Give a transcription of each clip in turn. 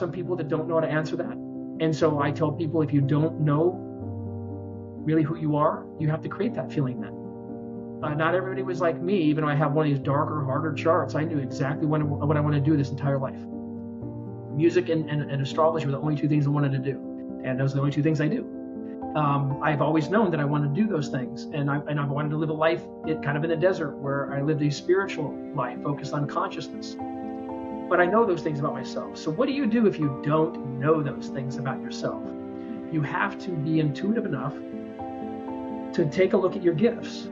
some people that don't know how to answer that. And so I tell people, if you don't know really who you are, you have to create that feeling then. Not everybody was like me, even though I have one of these darker, harder charts. I knew exactly what I want to do this entire life. Music and astrology were the only two things I wanted to do. And those are the only two things I do. I've always known that I wanted to do those things. And I wanted to live a life kind of in the desert where I lived a spiritual life focused on consciousness. But I know those things about myself. So what do you do if you don't know those things about yourself? You have to be intuitive enough to take a look at your gifts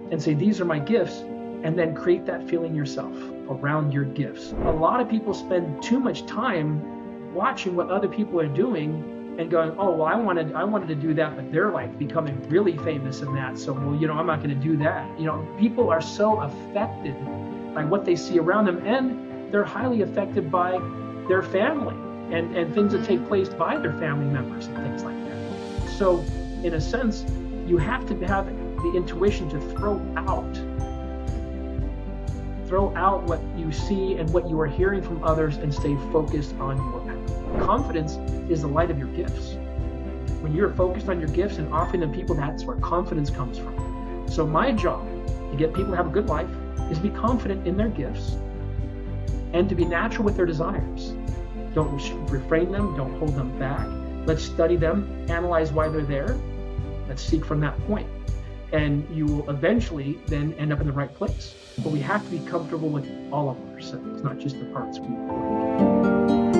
and say, these are my gifts, and then create that feeling yourself around your gifts. A lot of people spend too much time watching what other people are doing and going, oh, well, I wanted to do that, but they're like becoming really famous in that. So, well, I'm not going to do that. People are so affected by what they see around them, and they're highly affected by their family and things that take place by their family members and things like that. So in a sense, you have to have the intuition to throw out what you see and what you are hearing from others and stay focused on your path. Confidence is the light of your gifts. When you're focused on your gifts and offering them people, that's where confidence comes from. So my job to get people to have a good life is to be confident in their gifts and to be natural with their desires. Don't refrain them, don't hold them back. Let's study them, analyze why they're there. Let's seek from that point. And you will eventually then end up in the right place. But we have to be comfortable with all of ourselves, not just the parts we like.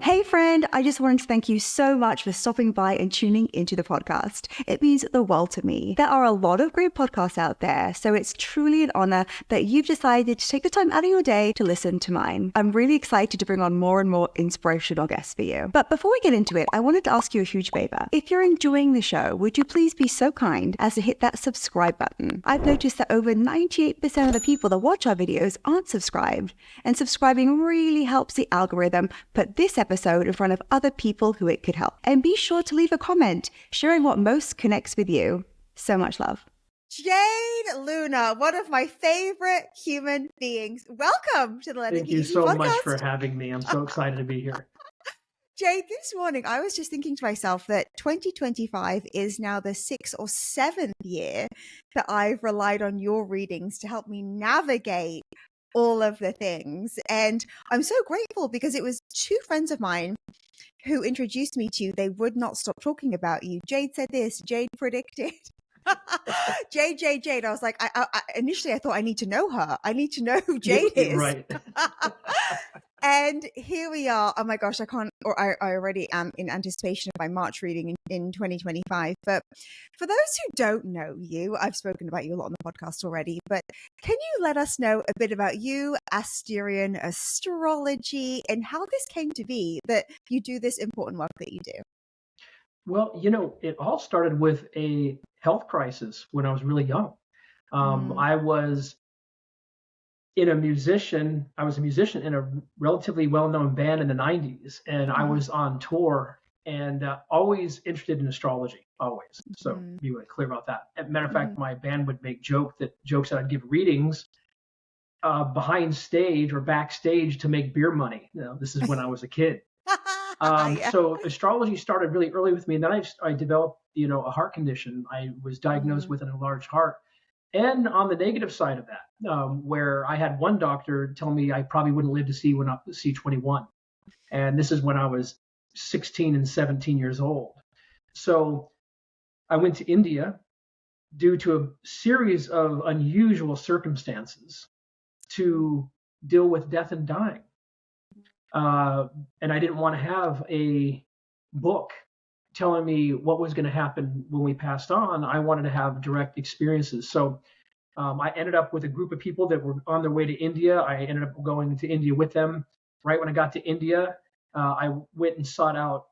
Hey friend, I just wanted to thank you so much for stopping by and tuning into the podcast. It means the world to me. There are a lot of great podcasts out there, so it's truly an honor that you've decided to take the time out of your day to listen to mine. I'm really excited to bring on more and more inspirational guests for you. But before we get into it, I wanted to ask you a huge favor. If you're enjoying the show, would you please be so kind as to hit that subscribe button? I've noticed that over 98% of the people that watch our videos aren't subscribed, and subscribing really helps the algorithm put this episode in front of other people who it could help. And be sure to leave a comment sharing what most connects with you. So much love. Jade Luna, one of my favorite human beings. Welcome to the Let It Thank Be you Easy so podcast. much for having me. I'm so excited to be here. Jade, this morning I was just thinking to myself that 2025 is now the 6th or 7th year that I've relied on your readings to help me navigate all of the things. And I'm so grateful because it was two friends of mine who introduced me to you. They would not stop talking about you. Jade said this, Jade predicted. Jade. I was like, I initially I thought I need to know her. I need to know who Jade is. Right. And here we are. Oh my gosh, I already am in anticipation of my March reading in 2025. But for those who don't know you, I've spoken about you a lot on the podcast already, but can you let us know a bit about you, Asterian, astrology, and how this came to be that you do this important work that you do? Well, it all started with a health crisis when I was really young. I was a musician in a relatively well-known band in the 90s, and I was on tour and always interested in astrology, always. So be really clear about that. As a matter of fact, my band would make jokes that I'd give readings behind stage or backstage to make beer money. This is when I was a kid. So astrology started really early with me, and then I developed, a heart condition. I was diagnosed with an enlarged heart. And on the negative side of that, where I had one doctor tell me I probably wouldn't live to see 21. And this is when I was 16 and 17 years old. So I went to India due to a series of unusual circumstances to deal with death and dying. And I didn't want to have a book telling me what was going to happen when we passed on. I wanted to have direct experiences. So I ended up with a group of people that were on their way to India. I ended up going to India with them. Right when I got to India, I went and sought out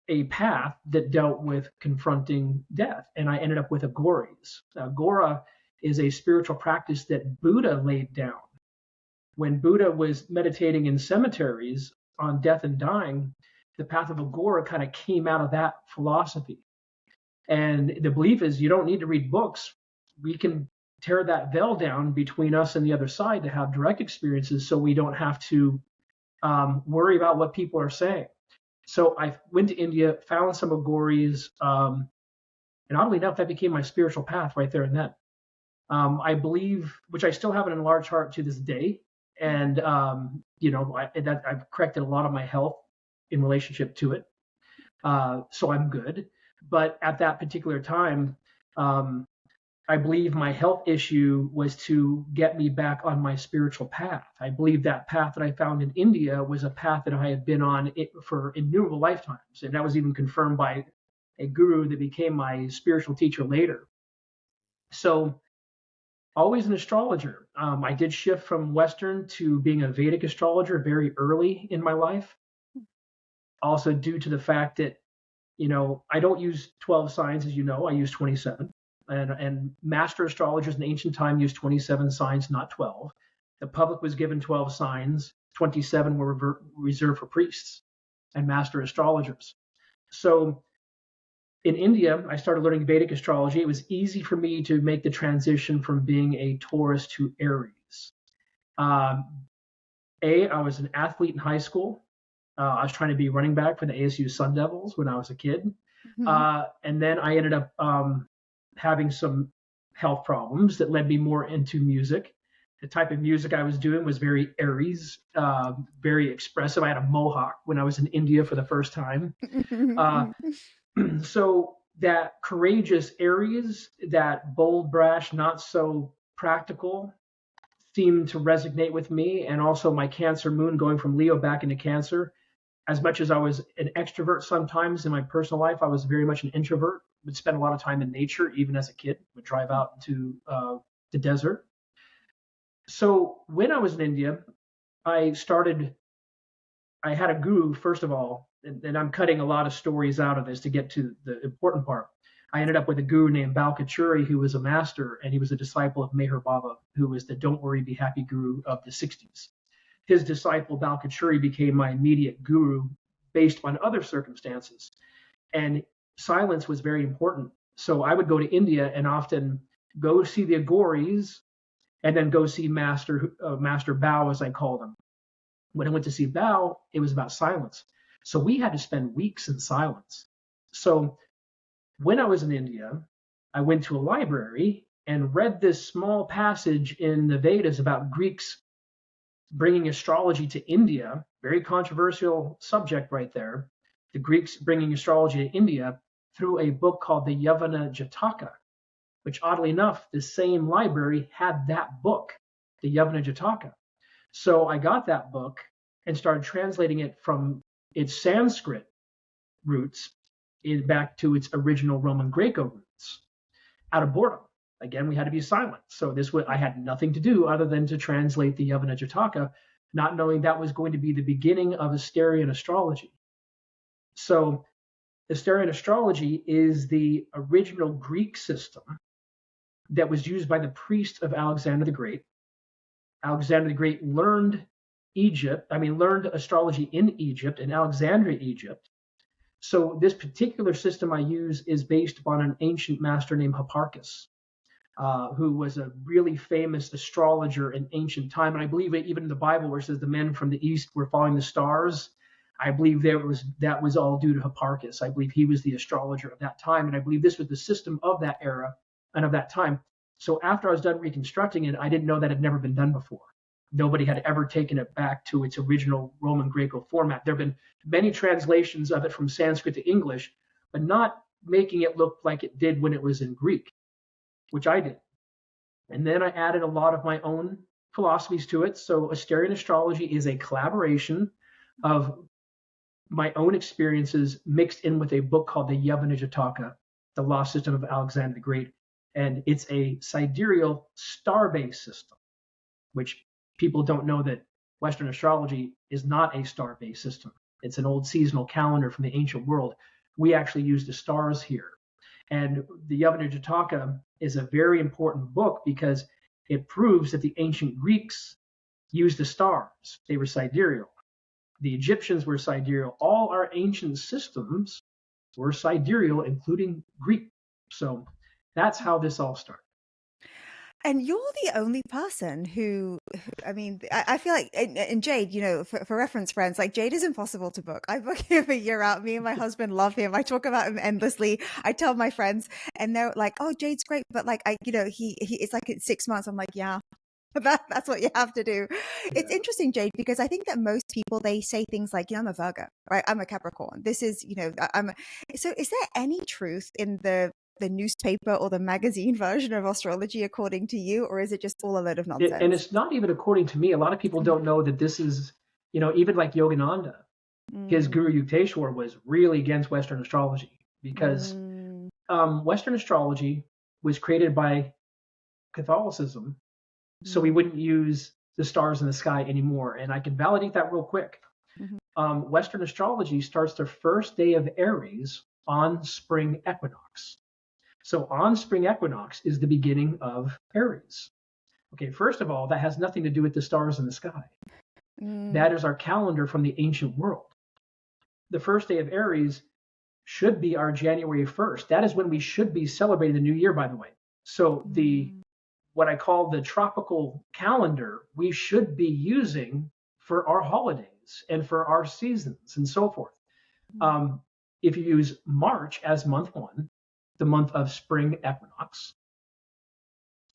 a path that dealt with confronting death. And I ended up with Aghoris. Aghori is a spiritual practice that Buddha laid down. When Buddha was meditating in cemeteries on death and dying, the path of Aghori kind of came out of that philosophy. And the belief is you don't need to read books. We can tear that veil down between us and the other side to have direct experiences, so we don't have to worry about what people are saying. So I went to India, found some Aghoris, and oddly enough, that became my spiritual path right there and then. I believe, which I still have an enlarged heart to this day, and I've corrected a lot of my health in relationship to it, so I'm good. But at that particular time, I believe my health issue was to get me back on my spiritual path. I believe that path that I found in India was a path that I had been on for innumerable lifetimes, and that was even confirmed by a guru that became my spiritual teacher later. So, always an astrologer. I did shift from Western to being a Vedic astrologer very early in my life. Also, due to the fact that, I don't use 12 signs, as you know, I use 27. And master astrologers in ancient time used 27 signs, not 12. The public was given 12 signs, 27 were reserved for priests and master astrologers. So, in India, I started learning Vedic astrology. It was easy for me to make the transition from being a Taurus to Aries. I was an athlete in high school. I was trying to be running back for the ASU Sun Devils when I was a kid. And then I ended up having some health problems that led me more into music. The type of music I was doing was very Aries, very expressive. I had a mohawk when I was in India for the first time. So that courageous Aries, that bold, brash, not so practical, seemed to resonate with me. And also my Cancer moon going from Leo back into Cancer. As much as I was an extrovert sometimes in my personal life, I was very much an introvert. Would spend a lot of time in nature, even as a kid. Would drive out to the desert. So when I was in India, I had a guru, first of all, and I'm cutting a lot of stories out of this to get to the important part. I ended up with a guru named Balkachuri, who was a master, and he was a disciple of Meher Baba, who was the Don't Worry, Be Happy guru of the 60s. His disciple, Balkachuri, became my immediate guru based on other circumstances. And silence was very important. So I would go to India and often go see the Aghoris and then go see Master Bao, as I call them. When I went to see Bao, it was about silence. So we had to spend weeks in silence. So when I was in India, I went to a library and read this small passage in the Vedas about Greeks bringing astrology to India. Very controversial subject right there. The Greeks bringing astrology to India through a book called the Yavana Jataka, which oddly enough, the same library had that book, the Yavana Jataka. So I got that book and started translating it from its Sanskrit roots back to its original Roman Greco roots out of boredom. Again, we had to be silent. So I had nothing to do other than to translate the Yavana Jataka, not knowing that was going to be the beginning of Asterian astrology. So Asterian astrology is the original Greek system that was used by the priests of Alexander the Great. Alexander the Great learned astrology in Egypt, in Alexandria, Egypt. So this particular system I use is based upon an ancient master named Hipparchus, who was a really famous astrologer in ancient time. And I believe even in the Bible where it says the men from the east were following the stars, I believe that was all due to Hipparchus. I believe he was the astrologer of that time. And I believe this was the system of that era and of that time. So after I was done reconstructing it, I didn't know that had never been done before. Nobody had ever taken it back to its original Roman Greco format. There have been many translations of it from Sanskrit to English, but not making it look like it did when it was in Greek, which I did. And then I added a lot of my own philosophies to it. So Asterian astrology is a collaboration of my own experiences mixed in with a book called the Yavana Jataka, the law system of Alexander the Great. And it's a sidereal star-based system, which people don't know that Western astrology is not a star-based system. It's an old seasonal calendar from the ancient world. We actually use the stars here. And the Yavana Jataka is a very important book because it proves that the ancient Greeks used the stars. They were sidereal. The Egyptians were sidereal. All our ancient systems were sidereal, including Greek. So that's how this all started. And you're the only person I mean, I feel like, and Jade, for reference friends, like Jade is impossible to book. I book him a year out. Me and my husband love him. I talk about him endlessly. I tell my friends and they're like, oh, Jade's great. But like, it's like it's 6 months. I'm like, yeah, that's what you have to do. It's interesting, Jade, because I think that most people, they say things like, I'm a Virgo, right? I'm a Capricorn. This is, so is there any truth in the newspaper or the magazine version of astrology according to you, or is it just all a load of nonsense? And it's not even according to me. A lot of people don't know that this is, even like Yogananda, his Guru Yukteswar was really against Western astrology because Western astrology was created by Catholicism, so we wouldn't use the stars in the sky anymore. And I can validate that real quick. Western astrology starts the first day of Aries on spring equinox. So on spring equinox is the beginning of Aries. Okay, first of all, that has nothing to do with the stars in the sky. That is our calendar from the ancient world. The first day of Aries should be our January 1st. That is when we should be celebrating the new year, by the way. So what I call the tropical calendar, we should be using for our holidays and for our seasons and so forth. If you use March as month 1, the month of spring equinox,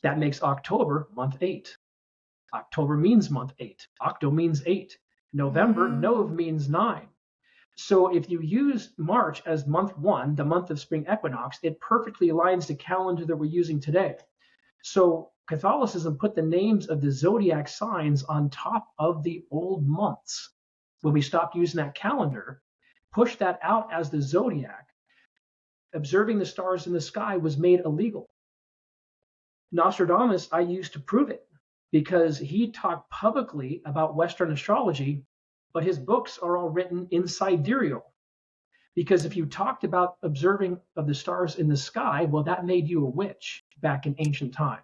that makes October month 8. October means month 8. Octo means 8. November, Nov means 9. So if you use March as month 1, the month of spring equinox, it perfectly aligns the calendar that we're using today. So Catholicism put the names of the zodiac signs on top of the old months. When we stopped using that calendar, pushed that out as the zodiac, observing the stars in the sky was made illegal. Nostradamus, I used to prove it because he talked publicly about Western astrology, but his books are all written in sidereal. Because if you talked about observing of the stars in the sky, well, that made you a witch back in ancient time.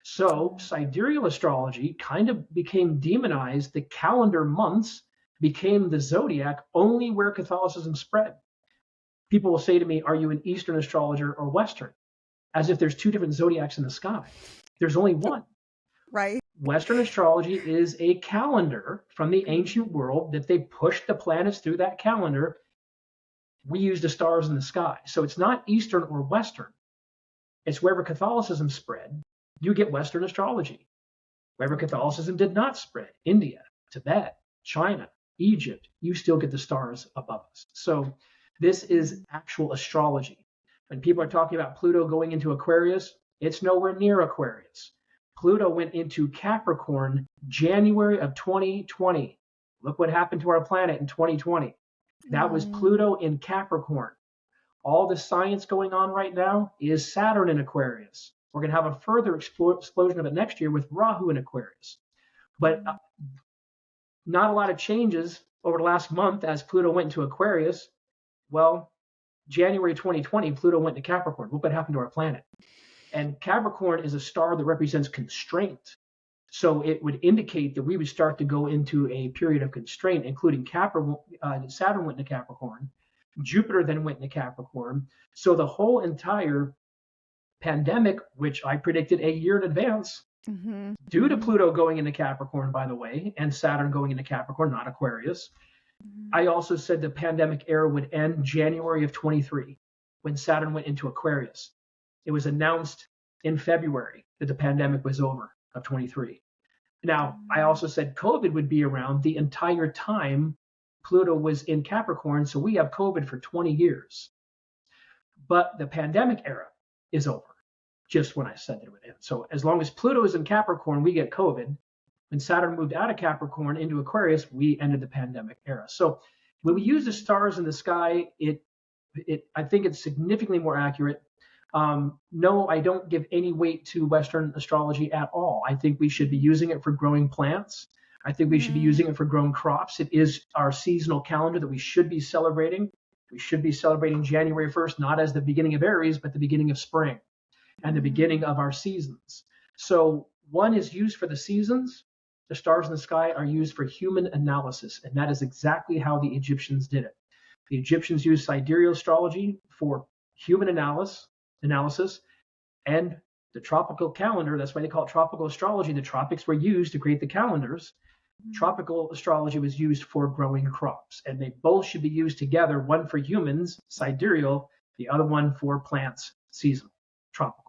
So sidereal astrology kind of became demonized. The calendar months became the zodiac only where Catholicism spread. People will say to me, are you an Eastern astrologer or Western? As if there's two different zodiacs in the sky. There's only one. Right. Western astrology is a calendar from the ancient world that they pushed the planets through that calendar. We use the stars in the sky. So it's not Eastern or Western. It's wherever Catholicism spread, you get Western astrology. Wherever Catholicism did not spread, India, Tibet, China, Egypt, you still get the stars above us. So this is actual astrology. When people are talking about Pluto going into Aquarius, it's nowhere near Aquarius. Pluto went into Capricorn January of 2020. Look what happened to our planet in 2020. That was Pluto in Capricorn. All the science going on right now is Saturn in Aquarius. We're going to have a further explosion of it next year with Rahu in Aquarius. But not a lot of changes over the last month as Pluto went into Aquarius. Well, January 2020, Pluto went to Capricorn. Look what happened to our planet. And Capricorn is a star that represents constraint. So it would indicate that we would start to go into a period of constraint, including Saturn went into Capricorn. Jupiter then went into Capricorn. So the whole entire pandemic, which I predicted a year in advance, due to Pluto going into Capricorn, by the way, and Saturn going into Capricorn, not Aquarius, I also said the pandemic era would end January of 23 when Saturn went into Aquarius. It was announced in February that the pandemic was over of 23. Now, I also said COVID would be around the entire time Pluto was in Capricorn, so we have COVID for 20 years. But the pandemic era is over, just when I said that it would end. So as long as Pluto is in Capricorn, we get COVID. When Saturn moved out of Capricorn into Aquarius, we ended the pandemic era. So when we use the stars in the sky, I think it's significantly more accurate. No, I don't give any weight to Western astrology at all. I think we should be using it for growing plants. I think we should be using it for growing crops. It is our seasonal calendar that we should be celebrating. We should be celebrating January 1st, not as the beginning of Aries, but the beginning of spring and the beginning of our seasons. So one is used for the seasons. The stars in the sky are used for human analysis, and that is exactly how the Egyptians did it. The Egyptians used sidereal astrology for human analysis and The tropical calendar, that's why they call it tropical astrology. The tropics were used to create the calendars. Tropical astrology was used for growing crops, and they both should be used together, one for humans, sidereal, the other one for plants, seasonal, tropical.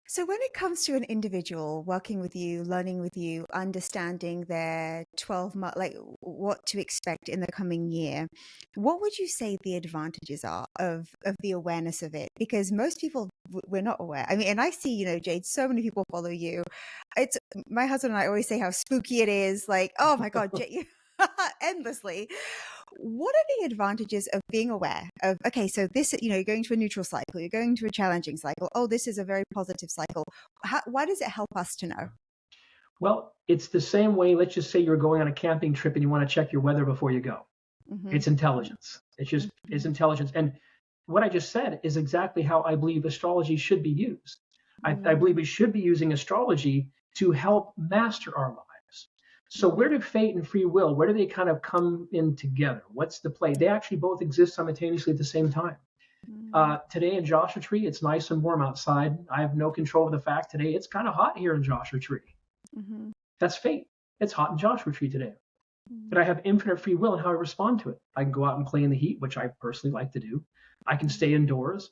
So when it comes to an individual working with you, learning with you, understanding their 12 month, like what to expect in the coming year, what would you say the advantages are of the awareness of it? Because most people, we're not aware. I mean, and I see, you know, Jade, so many people follow you. It's my husband and I always say how spooky it is. Like, oh my God, Jade, endlessly. What are the advantages of being aware of, okay, so this, you know, you're going to a neutral cycle, you're going to a challenging cycle. Oh, this is a very positive cycle. Why does it help us to know? Well, it's the same way. Let's just say you're going on a camping trip and you want to check your weather before you go. Mm-hmm. It's intelligence. It's just, it's intelligence. And what I just said is exactly how I believe astrology should be used. Mm-hmm. I believe we should be using astrology to help master our lives. So where do fate and free will, where do they kind of come in together? What's the play? They actually both exist simultaneously at the same time. Today in Joshua Tree, it's nice and warm outside. I have no control of the fact today it's kind of hot here in Joshua Tree. Mm-hmm. That's fate. It's hot in Joshua Tree today. Mm-hmm. But I have infinite free will in how I respond to it. I can go out and play in the heat, which I personally like to do. I can stay indoors.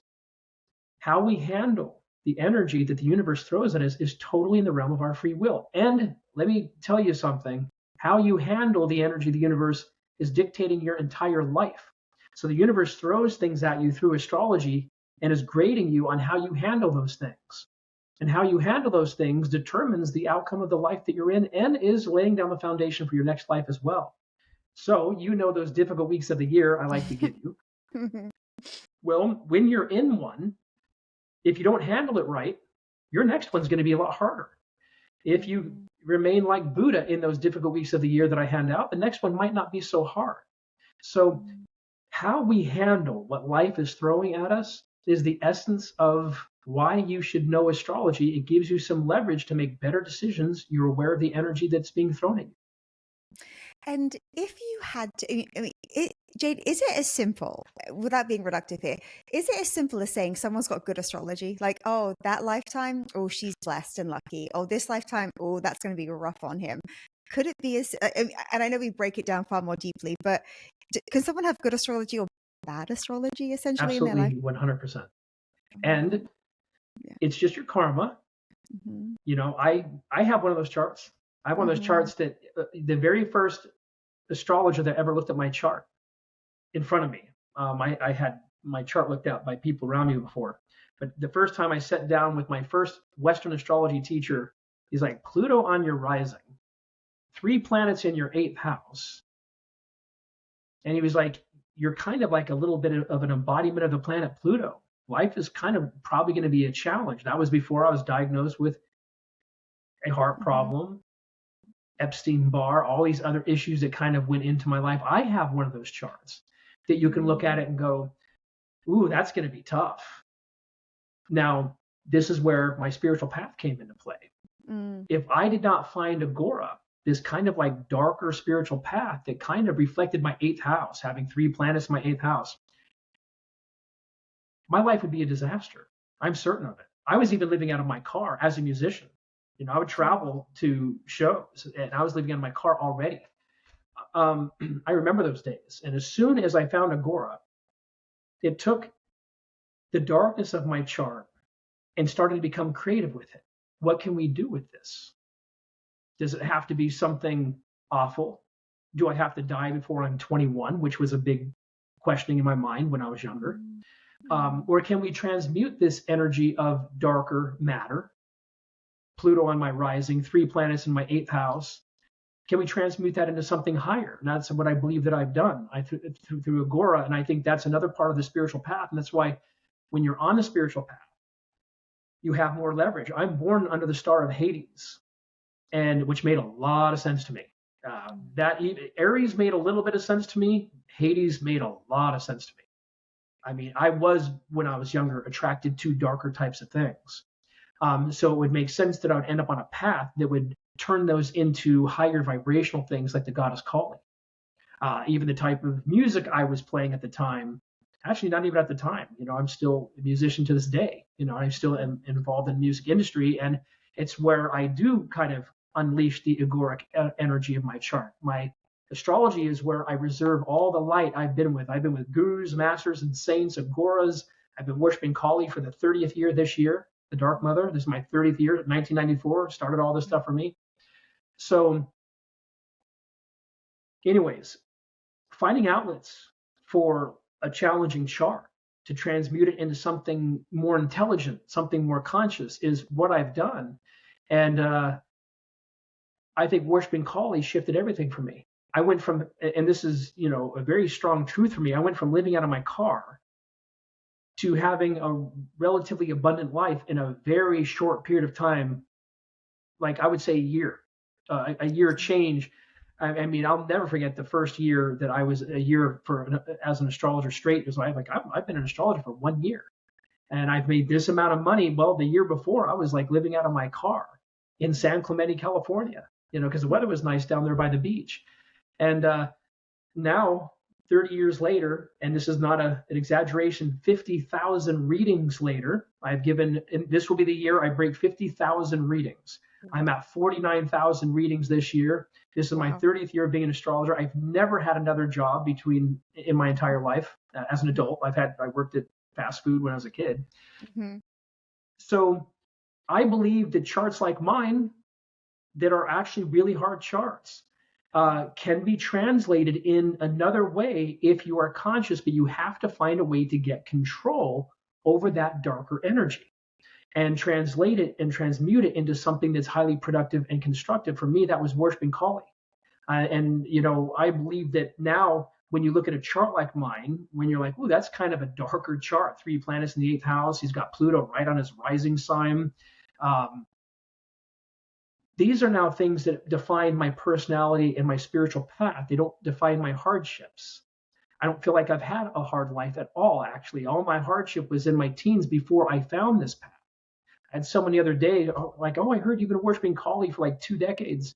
How we handle the energy that the universe throws at us is totally in the realm of our free will. And let me tell you something, how you handle the energy of the universe is dictating your entire life. So the universe throws things at you through astrology and is grading you on how you handle those things. And how you handle those things determines the outcome of the life that you're in and is laying down the foundation for your next life as well. So you know those difficult weeks of the year I like to give you. Well, when you're in one, if you don't handle it right, your next one's going to be a lot harder. If you remain like Buddha in those difficult weeks of the year that I hand out, the next one might not be so hard. So how we handle what life is throwing at us is the essence of why you should know astrology. It gives you some leverage to make better decisions. You're aware of the energy that's being thrown at you. And if you had to, Jade, is it as simple, without being reductive here, is it as simple as saying someone's got good astrology? Like, oh, that lifetime, oh, she's blessed and lucky. Oh, this lifetime, oh, that's going to be rough on him. Could it be as, and I know we break it down far more deeply, but can someone have good astrology or bad astrology essentially Absolutely, in their life? 100%. And it's just your karma. Mm-hmm. You know, I have one of those charts. I have one of those charts that the very first astrologer that ever looked at my chart in front of me, I had my chart looked at by people around me before. But the first time I sat down with my first Western astrology teacher, he's like, Pluto on your rising, 3 planets in your 8th house. And he was like, you're kind of like a little bit of an embodiment of the planet Pluto. Life is kind of probably going to be a challenge. That was before I was diagnosed with a heart problem, Epstein-Barr, all these other issues that kind of went into my life. I have one of those charts that you can look at it and go, ooh, that's going to be tough. Now, this is where my spiritual path came into play. If I did not find Aghori, this kind of like darker spiritual path that kind of reflected my 8th house, having 3 planets in my 8th house, my life would be a disaster. I'm certain of it. I was even living out of my car as a musician. You know, I would travel to shows and I was living out of my car already. I remember those days. And as soon as I found Aghori, it took the darkness of my chart and started to become creative with it. What can we do with this? Does it have to be something awful? Do I have to die before I'm 21, which was a big questioning in my mind when I was younger? Or can we transmute this energy of darker matter? Pluto on my rising, 3 planets in my 8th house. Can we transmute that into something higher? And that's what I believe that I've done through Aghori. And I think that's another part of the spiritual path. And that's why when you're on the spiritual path, you have more leverage. I'm born under the star of Hades, and which made a lot of sense to me. That Aries made a little bit of sense to me. Hades made a lot of sense to me. I mean, I was, when I was younger, attracted to darker types of things. So it would make sense that I would end up on a path that would turn those into higher vibrational things like the goddess calling. Even the type of music I was playing at the time Actually, not even at the time. I'm still a musician to this day. I still am involved in the music industry, and it's where I do kind of unleash the agoric energy of my chart. My astrology is where I reserve all the light I've been with. I've been with gurus, masters, and saints, agoras. I've been worshiping Kali for the 30th year this year, the Dark Mother. This is my 30th year, 1994, started all this stuff for me. So anyways, finding outlets for a challenging chart to transmute it into something more intelligent, something more conscious is what I've done. And I think worshiping Kali shifted everything for me. I went from, and this is, a very strong truth for me. I went from living out of my car to having a relatively abundant life in a very short period of time, like I would say a year, a year change. I mean, I'll never forget the first year that I was a year as an astrologer straight. Because I've been an astrologer for 1 year, and I've made this amount of money. Well, the year before, I was like living out of my car in San Clemente, California, because the weather was nice down there by the beach. And now, 30 years later, and this is not an exaggeration, 50,000 readings later, I've given, and this will be the year I break 50,000 readings. I'm at 49,000 readings this year. This is my 30th year of being an astrologer. I've never had another job in my entire life as an adult. I worked at fast food when I was a kid. Mm-hmm. So I believe that charts like mine that are actually really hard charts can be translated in another way if you are conscious, but you have to find a way to get control over that darker energy and translate it and transmute it into something that's highly productive and constructive. For me, that was worshiping Kali. And I believe that now when you look at a chart like mine, when you're like, oh, that's kind of a darker chart, 3 planets in the 8th house, he's got Pluto right on his rising sign. These are now things that define my personality and my spiritual path. They don't define my hardships. I don't feel like I've had a hard life at all, actually. All my hardship was in my teens before I found this path. I had someone the other day, like, oh, I heard you've been worshiping Kali for like 2 decades.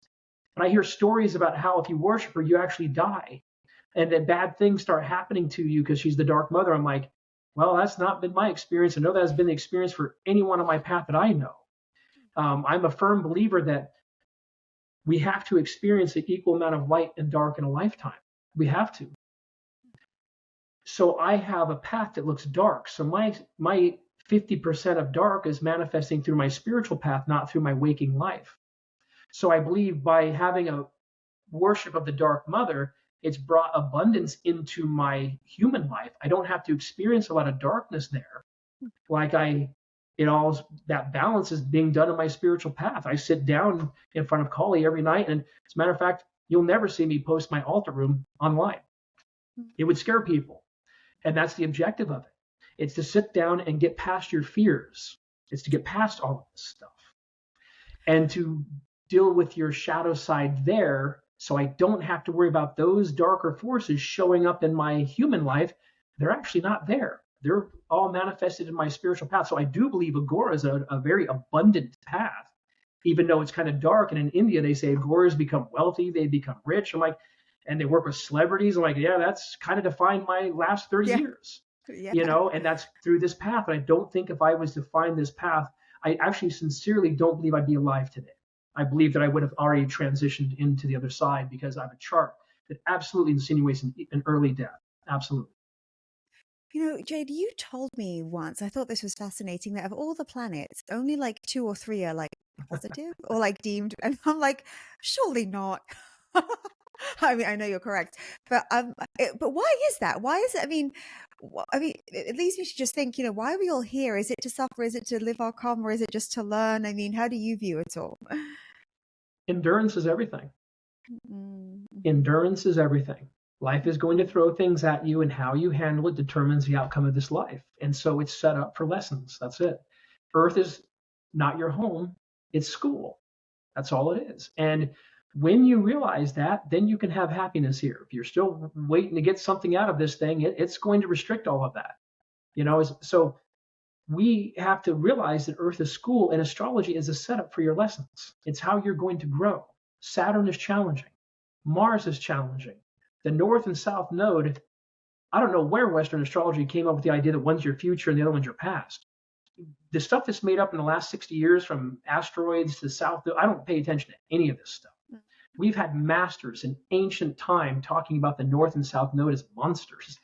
And I hear stories about how if you worship her, you actually die. And that bad things start happening to you because she's the Dark Mother. I'm like, well, that's not been my experience. I know that has been the experience for anyone on my path that I know. I'm a firm believer that we have to experience an equal amount of light and dark in a lifetime. We have to. So I have a path that looks dark. So my 50% of dark is manifesting through my spiritual path, not through my waking life. So I believe by having a worship of the Dark Mother, it's brought abundance into my human life. I don't have to experience a lot of darkness there. That balance is being done in my spiritual path. I sit down in front of Kali every night, and as a matter of fact, you'll never see me post my altar room online. It would scare people. And that's the objective of it. It's to sit down and get past your fears. It's to get past all of this stuff and to deal with your shadow side there, so I don't have to worry about those darker forces showing up in my human life. They're actually not there. They're all manifested in my spiritual path. So I do believe Agora is a very abundant path, even though it's kind of dark. And in India, they say Agoras become wealthy, they become rich. I'm like, and they work with celebrities. I'm like, yeah, that's kind of defined my last 30 years, and that's through this path. And I don't think if I was to find this path, I actually sincerely don't believe I'd be alive today. I believe that I would have already transitioned into the other side because I have a chart that absolutely insinuates an early death. Absolutely. Jade, you told me once, I thought this was fascinating, that of all the planets, only like 2 or 3 are like positive or like deemed. And I'm like, surely not. I mean, I know you're correct, but why is that? Why is it? I mean, it leads me to just think, why are we all here? Is it to suffer? Is it to live our karma? Or is it just to learn? I mean, how do you view it all? Endurance is everything. Mm-hmm. Endurance is everything. Life is going to throw things at you, and how you handle it determines the outcome of this life. And so it's set up for lessons. That's it. Earth is not your home. It's school. That's all it is. And when you realize that, then you can have happiness here. If you're still waiting to get something out of this thing, it's going to restrict all of that. So we have to realize that Earth is school, and astrology is a setup for your lessons. It's how you're going to grow. Saturn is challenging. Mars is challenging. The North and South Node I don't know where Western astrology came up with the idea that one's your future and the other one's your past. The stuff that's made up in the last 60 years, from asteroids to south, I don't pay attention to any of this stuff. We've had masters in ancient time talking about the north and south node as monsters.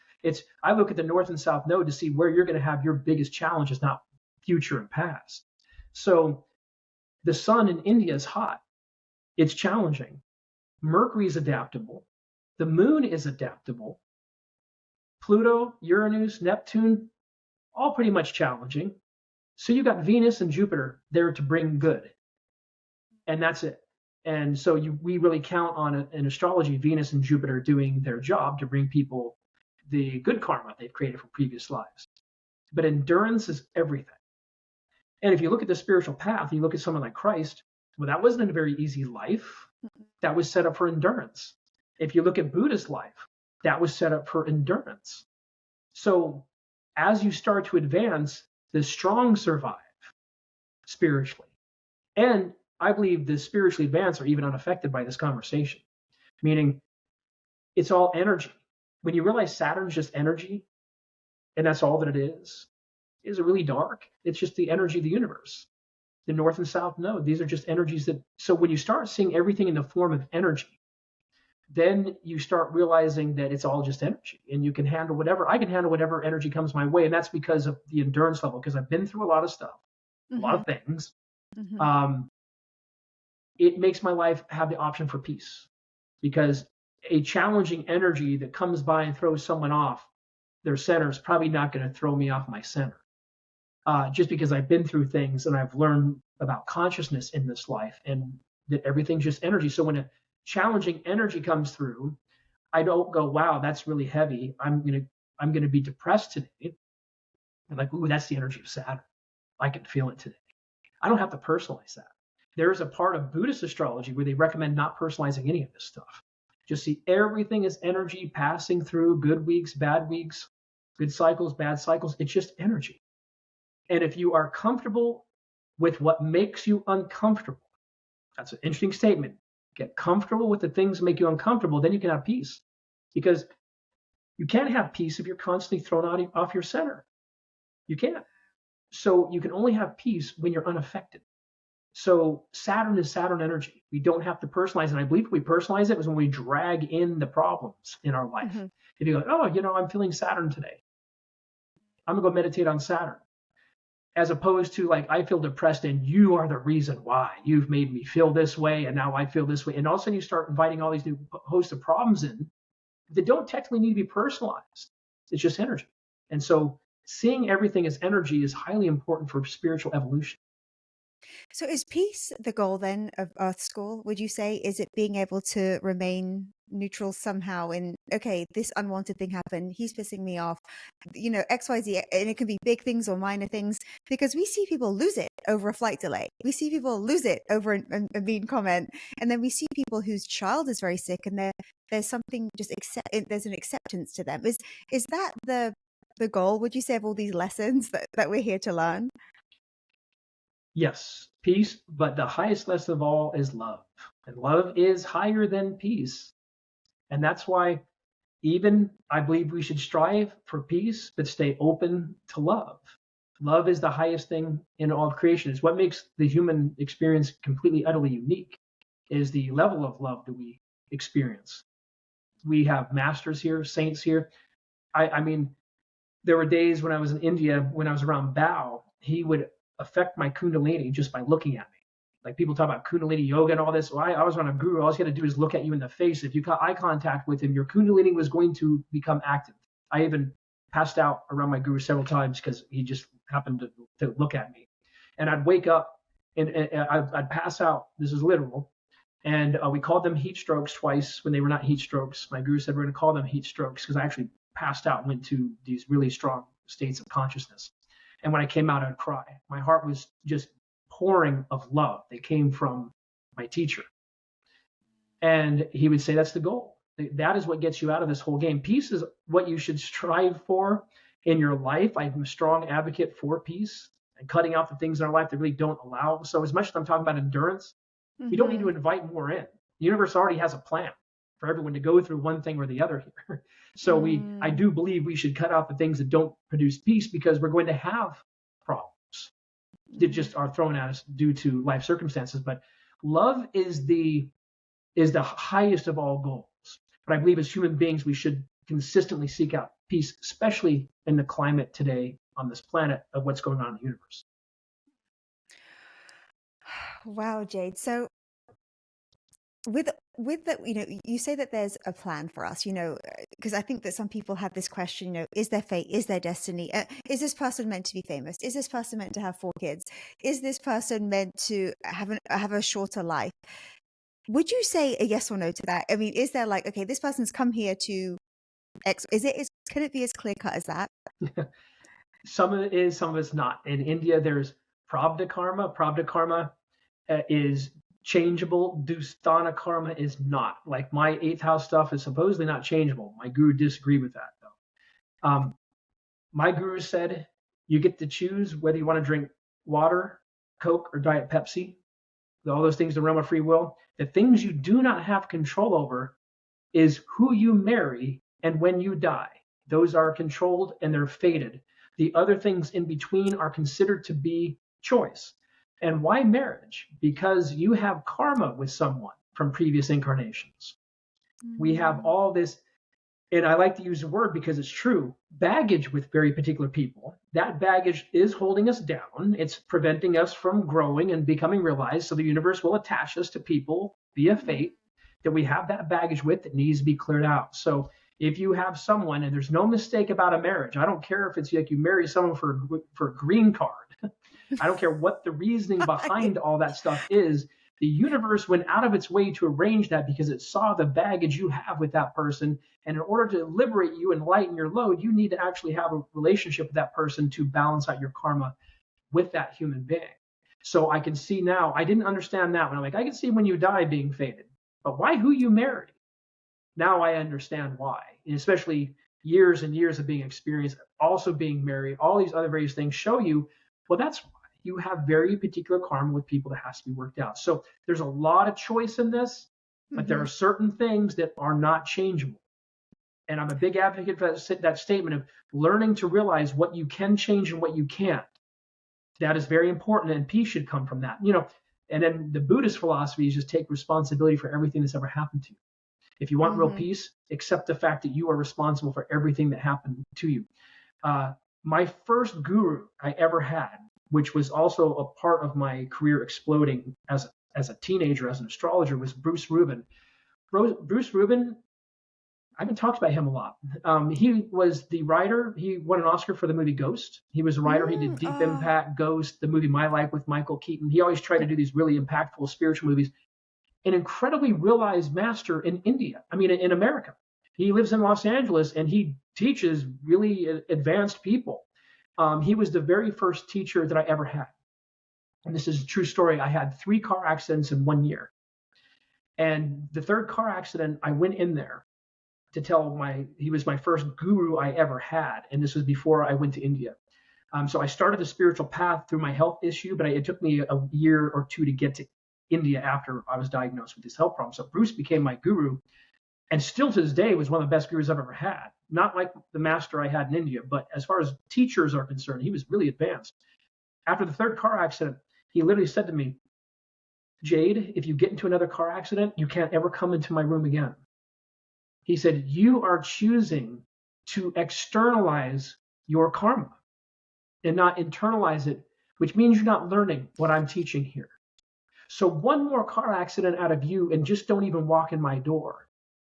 I look at the north and south node to see where you're going to have your biggest challenges, not future and past. So the sun in India is hot. It's challenging. Mercury is adaptable. The moon is adaptable. Pluto, Uranus, Neptune, all pretty much challenging. So you got Venus and Jupiter there to bring good. And that's it. And so we really count on in astrology, Venus and Jupiter doing their job to bring people the good karma they've created from previous lives. But endurance is everything. And if you look at the spiritual path, you look at someone like Christ, well, that wasn't a very easy life. That was set up for endurance. If you look at Buddha's life, that was set up for endurance. So as you start to advance, the strong survive spiritually. And I believe the spiritually advanced are even unaffected by this conversation, meaning it's all energy. When you realize Saturn's just energy, and that's all that it is it really dark? It's just the energy of the universe. The north and south node, these are just energies so when you start seeing everything in the form of energy, then you start realizing that it's all just energy, and you can handle whatever. I can handle whatever energy comes my way, and that's because of the endurance level, because I've been through a lot of stuff, a lot of things. It makes my life have the option for peace, because a challenging energy that comes by and throws someone off their center is probably not going to throw me off my center. Just because I've been through things and I've learned about consciousness in this life, and that everything's just energy. So when a challenging energy comes through, I don't go, wow, that's really heavy. I'm gonna be depressed today. I'm like, ooh, that's the energy of Saturn. I can feel it today. I don't have to personalize that. There is a part of Buddhist astrology where they recommend not personalizing any of this stuff. Just see everything as energy passing through, good weeks, good cycles, bad cycles. It's just energy. And if you are comfortable with what makes you uncomfortable, that's an interesting statement. Get comfortable with the things that make you uncomfortable, then you can have peace. Because you can't have peace if you're constantly thrown off your center. You can't. So you can only have peace when you're unaffected. So Saturn is Saturn energy. We don't have to personalize it. And I believe if we personalize it, was when we drag in the problems in our life. If you go, oh, I'm feeling Saturn today, I'm going to go meditate on Saturn. As opposed to like, I feel depressed and you are the reason why. You've made me feel this way and now I feel this way. And all of a sudden you start inviting all these new hosts of problems in that don't technically need to be personalized. It's just energy. And so seeing everything as energy is highly important for spiritual evolution. So is peace the goal then of Earth School? Would you say, is it being able to remain neutral somehow in, okay, this unwanted thing happened, he's pissing me off, XYZ, and it can be big things or minor things, because we see people lose it over a flight delay. We see people lose it over a mean comment. And then we see people whose child is very sick and there's something there's an acceptance to them. Is that the goal, would you say, of all these lessons that we're here to learn? Yes, peace, but the highest lesson of all is love. And love is higher than peace. And that's why even I believe we should strive for peace, but stay open to love. Love is the highest thing in all of creation. It's what makes the human experience completely, utterly unique, is the level of love that we experience. We have masters here, saints here. I mean, there were days when I was in India, when I was around Bao, he would affect my kundalini just by looking at me. Like people talk about kundalini yoga and all this. Well, I was on a guru. All you had to do is look at you in the face. If you got eye contact with him, your kundalini was going to become active. I even passed out around my guru several times because he just happened to look at me. And I'd wake up and I'd pass out. This is literal. And we called them heat strokes twice when they were not heat strokes. My guru said we're going to call them heat strokes because I actually passed out and went to these really strong states of consciousness. And when I came out, I'd cry. My heart was just pouring of love. They came from my teacher. And he would say, that's the goal. That is what gets you out of this whole game. Peace is what you should strive for in your life. I'm a strong advocate for peace and cutting out the things in our life that really don't allow. So as much as I'm talking about endurance, you don't need to invite more in. The universe already has a plan for everyone to go through one thing or the other here. So I do believe we should cut out the things that don't produce peace, because we're going to have problems that just are thrown at us due to life circumstances. But love is the highest of all goals. But I believe as human beings, we should consistently seek out peace, especially in the climate today on this planet of what's going on in the universe. Wow, Jade. So with that, you say that there's a plan for us, because I think that some people have this question, is there fate? Is there destiny? Is this person meant to be famous? Is this person meant to have 4 kids? Is this person meant to have a shorter life? Would you say a yes or no to that? I mean, is there like, okay, this person's come here to X? Can it be as clear cut as that? Some of it is, some of it's not. In India, there's prabdha karma. Prabdha karma is changeable. Dusthana karma is not. Like my 8th house stuff is supposedly not changeable. My guru disagreed with that, though. My guru said you get to choose whether you want to drink water, Coke, or Diet Pepsi. All those things, the realm of free will. The things you do not have control over is who you marry and when you die. Those are controlled and they're fated. The other things in between are considered to be choice. And why marriage? Because you have karma with someone from previous incarnations. We have all this, and I like to use the word because it's true, baggage with very particular people. That baggage is holding us down. It's preventing us from growing and becoming realized. So the universe will attach us to people via fate that we have that baggage with that needs to be cleared out. So if you have someone, and there's no mistake about a marriage, I don't care if it's like you marry someone for a green card. I don't care what the reasoning behind all that stuff is. The universe went out of its way to arrange that because it saw the baggage you have with that person. And in order to liberate you and lighten your load, you need to actually have a relationship with that person to balance out your karma with that human being. So I can see now, I didn't understand that when I'm like, I can see when you die being fated, but why who you marry? Now I understand why, and especially years and years of being experienced, also being married, all these other various things show you, well, that's why you have very particular karma with people that has to be worked out. So there's a lot of choice in this, but there are certain things that are not changeable. And I'm a big advocate for that statement of learning to realize what you can change and what you can't. That is very important, and peace should come from that. And then the Buddhist philosophy is just take responsibility for everything that's ever happened to you. If you want real peace, accept the fact that you are responsible for everything that happened to you. My first guru I ever had, which was also a part of my career exploding as a teenager, as an astrologer, was Bruce Rubin. Bruce Rubin, I haven't talked about him a lot. He was the writer. He won an Oscar for the movie Ghost. He was a writer. He did Deep Impact, Ghost, the movie My Life with Michael Keaton. He always tried to do these really impactful spiritual movies. An incredibly realized master in in America. He lives in Los Angeles and he teaches really advanced people. He was the very first teacher that I ever had. And this is a true story. I had 3 car accidents in 1 year. And the 3rd car accident, I went in there to tell he was my first guru I ever had. And this was before I went to India. So I started the spiritual path through my health issue, but it took me a year or 2 to get to India after I was diagnosed with this health problem. So Bruce became my guru, and still to this day was one of the best gurus I've ever had. Not like the master I had in India, but as far as teachers are concerned, he was really advanced. After the 3rd car accident, he literally said to me, Jade, if you get into another car accident, you can't ever come into my room again. He said, you are choosing to externalize your karma and not internalize it, which means you're not learning what I'm teaching here. So one more car accident out of you and just don't even walk in my door.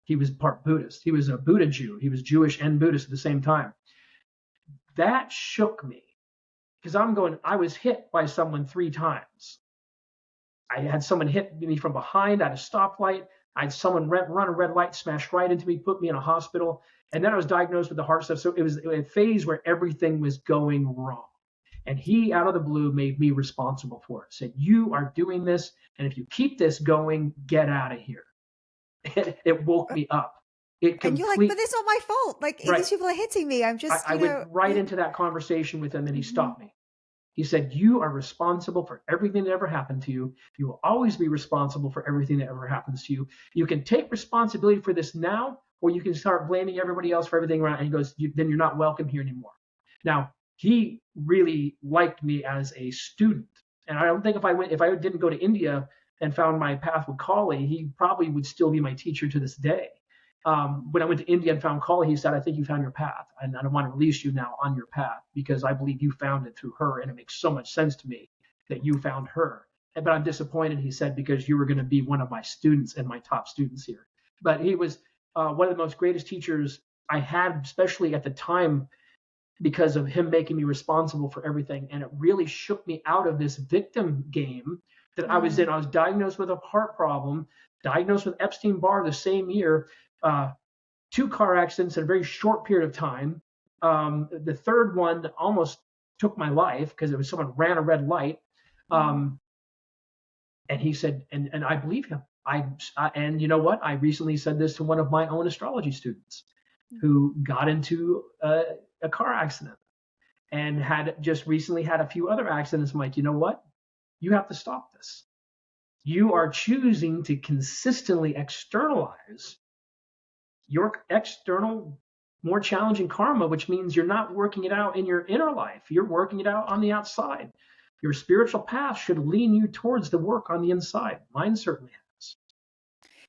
He was part Buddhist. He was a Buddha Jew. He was Jewish and Buddhist at the same time. That shook me because I was hit by someone 3 times. I had someone hit me from behind at a stoplight. I had someone run a red light, smash right into me, put me in a hospital. And then I was diagnosed with the heart stuff. So it was a phase where everything was going wrong. And he, out of the blue, made me responsible for it. Said, you are doing this, and if you keep this going, get out of here. It woke me up. And you're like, but it's not my fault. Like, right. These people are hitting me. I'm just, I went right into that conversation with him, and he stopped me. He said, you are responsible for everything that ever happened to you. You will always be responsible for everything that ever happens to you. You can take responsibility for this now, or you can start blaming everybody else for everything around. And he goes, then you're not welcome here anymore. Now, he really liked me as a student. And I don't think if I didn't go to India and found my path with Kali, he probably would still be my teacher to this day. When I went to India and found Kali, he said, I think you found your path, and I don't want to release you now on your path because I believe you found it through her, and it makes so much sense to me that you found her. But I'm disappointed, he said, because you were going to be one of my students and my top students here. But he was one of the most greatest teachers I had, especially at the time, because of him making me responsible for everything. And it really shook me out of this victim game that I was in. I was diagnosed with a heart problem, diagnosed with Epstein-Barr the same year, 2 car accidents in a very short period of time. The third one almost took my life because it was someone ran a red light. And he said, and I believe him. And you know what? I recently said this to one of my own astrology students who got into a car accident and had just recently had a few other accidents. I'm like, you know what? You have to stop this. You are choosing to consistently externalize your external, more challenging karma, which means you're not working it out in your inner life. You're working it out on the outside. Your spiritual path should lean you towards the work on the inside. Mine certainly has.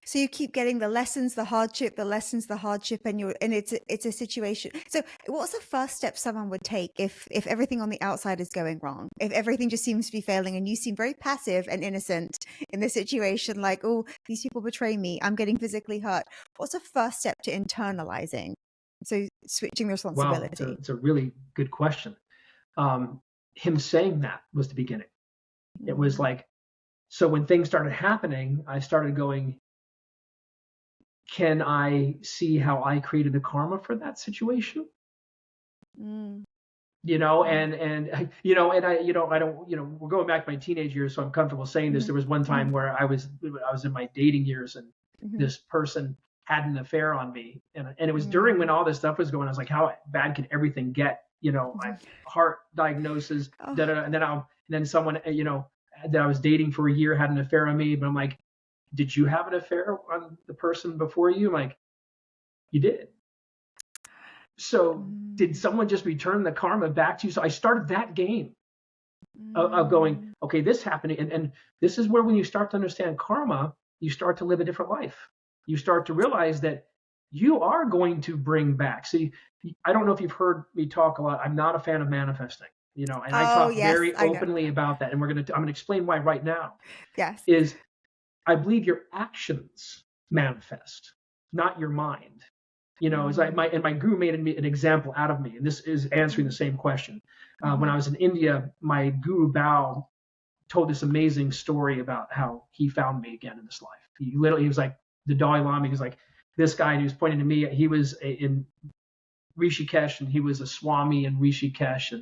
So you keep getting the lessons, the hardship, and it's a situation. So what's the first step someone would take if everything on the outside is going wrong? If everything just seems to be failing and you seem very passive and innocent in the situation, like, oh, these people betray me, I'm getting physically hurt. What's the first step to internalizing? So switching the responsibility. Wow, it's a really good question. Him saying that was the beginning. It was like, so when things started happening, I started going, can I see how I created the karma for that situation? You know, and you know, and I don't, we're going back to my teenage years, so I'm comfortable saying this. There was one time where I was in my dating years, and this person had an affair on me, and it was during when all this stuff was going on. I was like, how bad can everything get? You know, my heart diagnosis, and then someone, that I was dating for a year had an affair on me, but I'm like, did you have an affair on the person before you? I'm like, you did. So did someone just return the karma back to you? So I started that game of going, okay, this happening. And this is where when you start to understand karma, you start to live a different life. You start to realize that you are going to bring back. See, I don't know if you've heard me talk a lot. I'm not a fan of manifesting, and I talk very openly about that. And I'm going to explain why right now. Yes. Is I believe your actions manifest, not your mind. It's like my guru made an example out of me, and this is answering the same question. When I was in India, my guru Bao told this amazing story about how he found me again in this life. He was like the Dalai Lama. He was like this guy, and he was pointing to me. He was in Rishikesh, and he was a Swami in Rishikesh,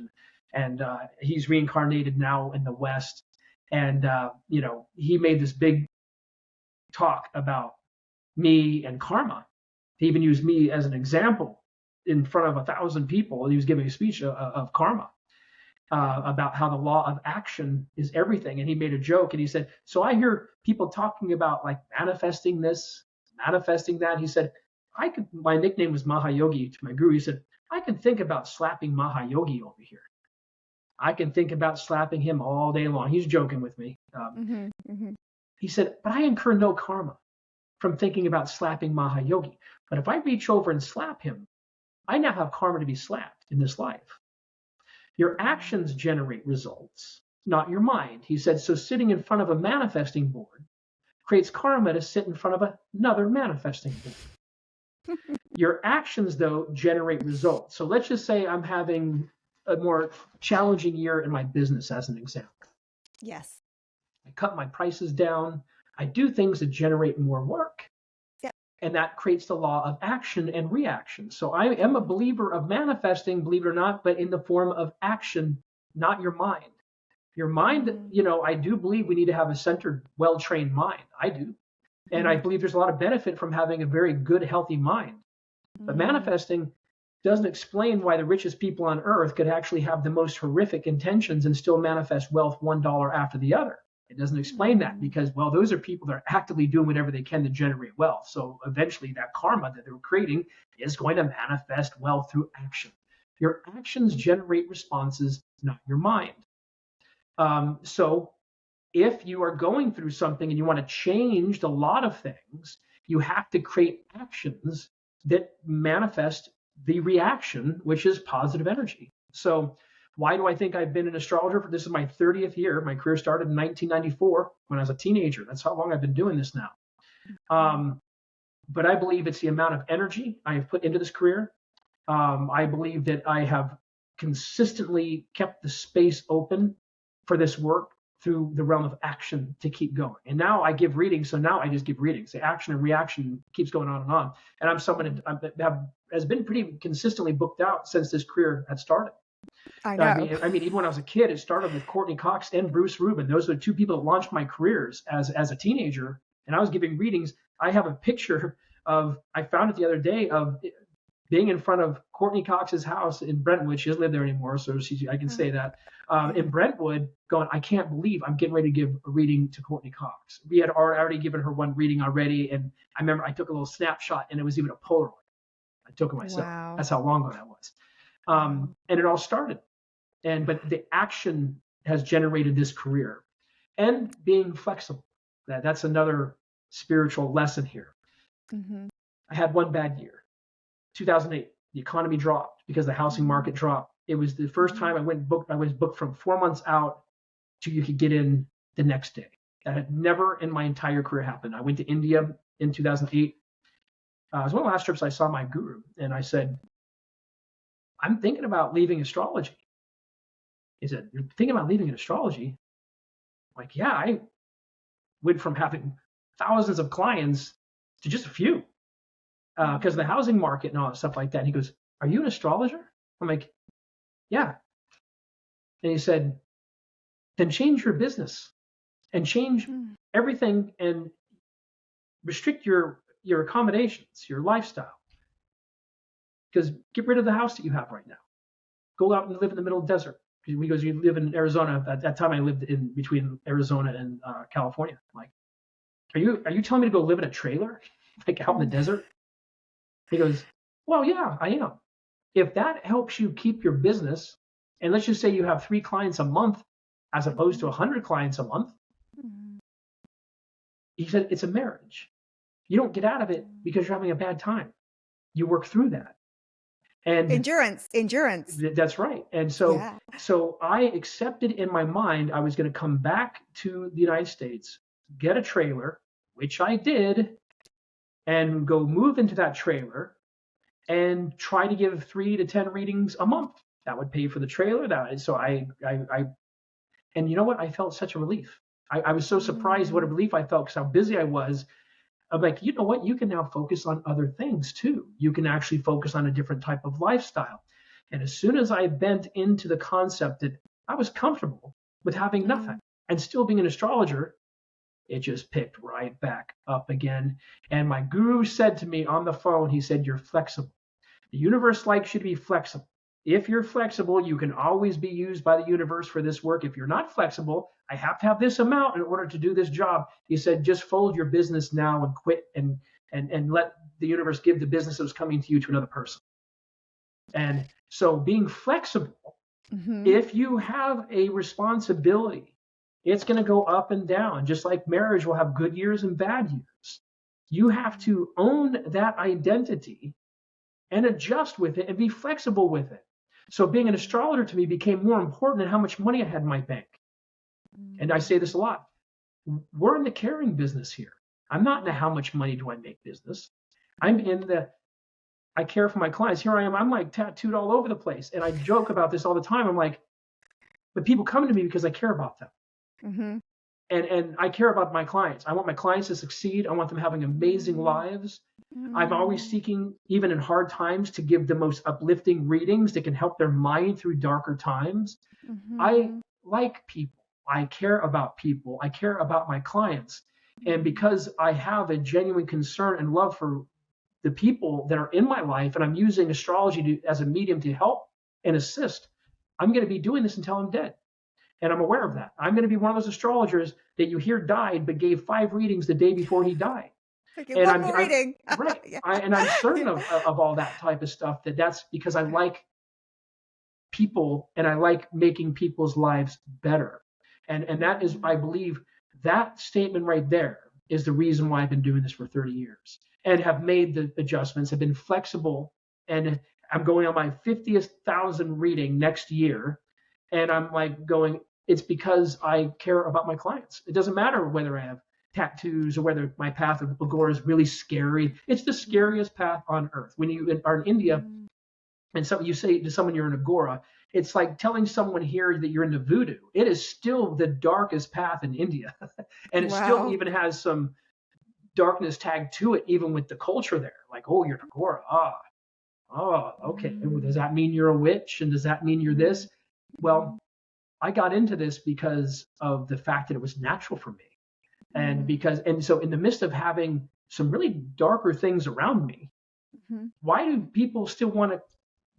and he's reincarnated now in the West. And he made this big talk about me and karma. He even used me as an example in front of 1,000 people. He was giving a speech of karma, about how the law of action is everything. And he made a joke, and he said, so I hear people talking about like manifesting this, manifesting that. He said, my nickname was Mahayogi to my guru. He said, I can think about slapping Mahayogi over here. I can think about slapping him all day long. He's joking with me. He said, but I incur no karma from thinking about slapping Mahayogi. But if I reach over and slap him, I now have karma to be slapped in this life. Your actions generate results, not your mind. He said, so sitting in front of a manifesting board creates karma to sit in front of another manifesting board. Your actions, though, generate results. So let's just say I'm having a more challenging year in my business, as an example. Yes. I cut my prices down. I do things that generate more work. Yep. And that creates the law of action and reaction. So I am a believer of manifesting, believe it or not, but in the form of action, not your mind. Your mind, I do believe we need to have a centered, well-trained mind. I do. And I believe there's a lot of benefit from having a very good, healthy mind. But manifesting, doesn't explain why the richest people on earth could actually have the most horrific intentions and still manifest wealth $1 after the other. It doesn't explain that because, well, those are people that are actively doing whatever they can to generate wealth. So eventually that karma that they're creating is going to manifest wealth through action. Your actions generate responses, not your mind. So if you are going through something and you want to change a lot of things, you have to create actions that manifest the reaction, which is positive energy. So why do I think I've been an astrologer? This is my 30th year. My career started in 1994 when I was a teenager. That's how long I've been doing this now. But I believe it's the amount of energy I have put into this career. I believe that I have consistently kept the space open for this work through the realm of action to keep going. And now I give readings, so now I just give readings. The action and reaction keeps going on and on. And I'm someone that has been pretty consistently booked out since this career had started. I know. I mean, even when I was a kid, it started with Courtney Cox and Bruce Rubin. Those are the two people that launched my careers as a teenager. And I was giving readings. I have a picture I found it the other day of being in front of Courtney Cox's house in Brentwood. She doesn't live there anymore, so I can say that. In Brentwood, going, I can't believe I'm getting ready to give a reading to Courtney Cox. We had already given her one reading already, and I remember I took a little snapshot, and it was even a Polaroid. I took it myself. Wow. That's how long ago that was. And it all started. But the action has generated this career. And being flexible. That's another spiritual lesson here. Mm-hmm. I had one bad year. 2008, the economy dropped because the housing market dropped. It was the first time I was booked from 4 months out to you could get in the next day. That had never in my entire career happened. I went to India in 2008. It was one of the last trips I saw my guru, and I said, I'm thinking about leaving astrology. He said, you're thinking about leaving astrology? I'm like, yeah, I went from having thousands of clients to just a few because of the housing market and all that stuff like that. And he goes, are you an astrologer? I'm like, yeah. And he said, then change your business and change everything and restrict your accommodations, your lifestyle. Because get rid of the house that you have right now. Go out and live in the middle of the desert. Because you live in Arizona. At that time, I lived in between Arizona and California. I'm like, are you telling me to go live in a trailer, like out in the desert? He goes, well, yeah, I am. If that helps you keep your business, and let's just say you have 3 clients a month as opposed to 100 clients a month, he said, it's a marriage. You don't get out of it because you're having a bad time. You work through that. And endurance. That's right. And so I accepted in my mind I was going to come back to the United States, get a trailer, which I did, and go move into that trailer and try to give 3 to 10 readings a month. That would pay for the trailer. And you know what? I felt such a relief. I was so surprised what a relief I felt because how busy I was. I'm like, you know what? You can now focus on other things too. You can actually focus on a different type of lifestyle. And as soon as I bent into the concept that I was comfortable with having nothing and still being an astrologer, it just picked right back up again. And my guru said to me on the phone, he said, you're flexible. The universe likes you to be flexible. If you're flexible, you can always be used by the universe for this work. If you're not flexible, I have to have this amount in order to do this job. He said, just fold your business now and quit and let the universe give the business that was coming to you to another person. And so being flexible, if you have a responsibility, it's going to go up and down, just like marriage will have good years and bad years. You have to own that identity and adjust with it and be flexible with it. So being an astrologer to me became more important than how much money I had in my bank. And I say this a lot. We're in the caring business here. I'm not in the how much money do I make business. I'm in the I care for my clients. Here I am. I'm like tattooed all over the place. And I joke about this all the time. I'm like, but people come to me because I care about them. And I care about my clients. I want my clients to succeed. I want them having amazing lives. I'm always seeking, even in hard times, to give the most uplifting readings that can help their mind through darker times. I like people. I care about people. I care about my clients. And because I have a genuine concern and love for the people that are in my life, and I'm using astrology as a medium to help and assist, I'm going to be doing this until I'm dead. And I'm aware of that. I'm going to be one of those astrologers that you hear died, but gave 5 readings the day before he died. Okay, And one more reading. Right. Yeah. I'm certain of all that type of stuff, that's because I like people and I like making people's lives better. And that is, I believe, that statement right there is the reason why I've been doing this for 30 years and have made the adjustments, have been flexible. And I'm going on my 50,000th reading next year. And I'm like going, it's because I care about my clients. It doesn't matter whether I have tattoos or whether my path of Aghori is really scary. It's the scariest path on earth. When you are in India and you say to someone you're an Aghori, it's like telling someone here that you're into voodoo. It is still the darkest path in India. And it still even has some darkness tagged to it, even with the culture there. Like, oh, you're an Aghori. Okay. Does that mean you're a witch? And does that mean you're this? Well, I got into this because of the fact that it was natural for me. And so in the midst of having some really darker things around me, why do people still want to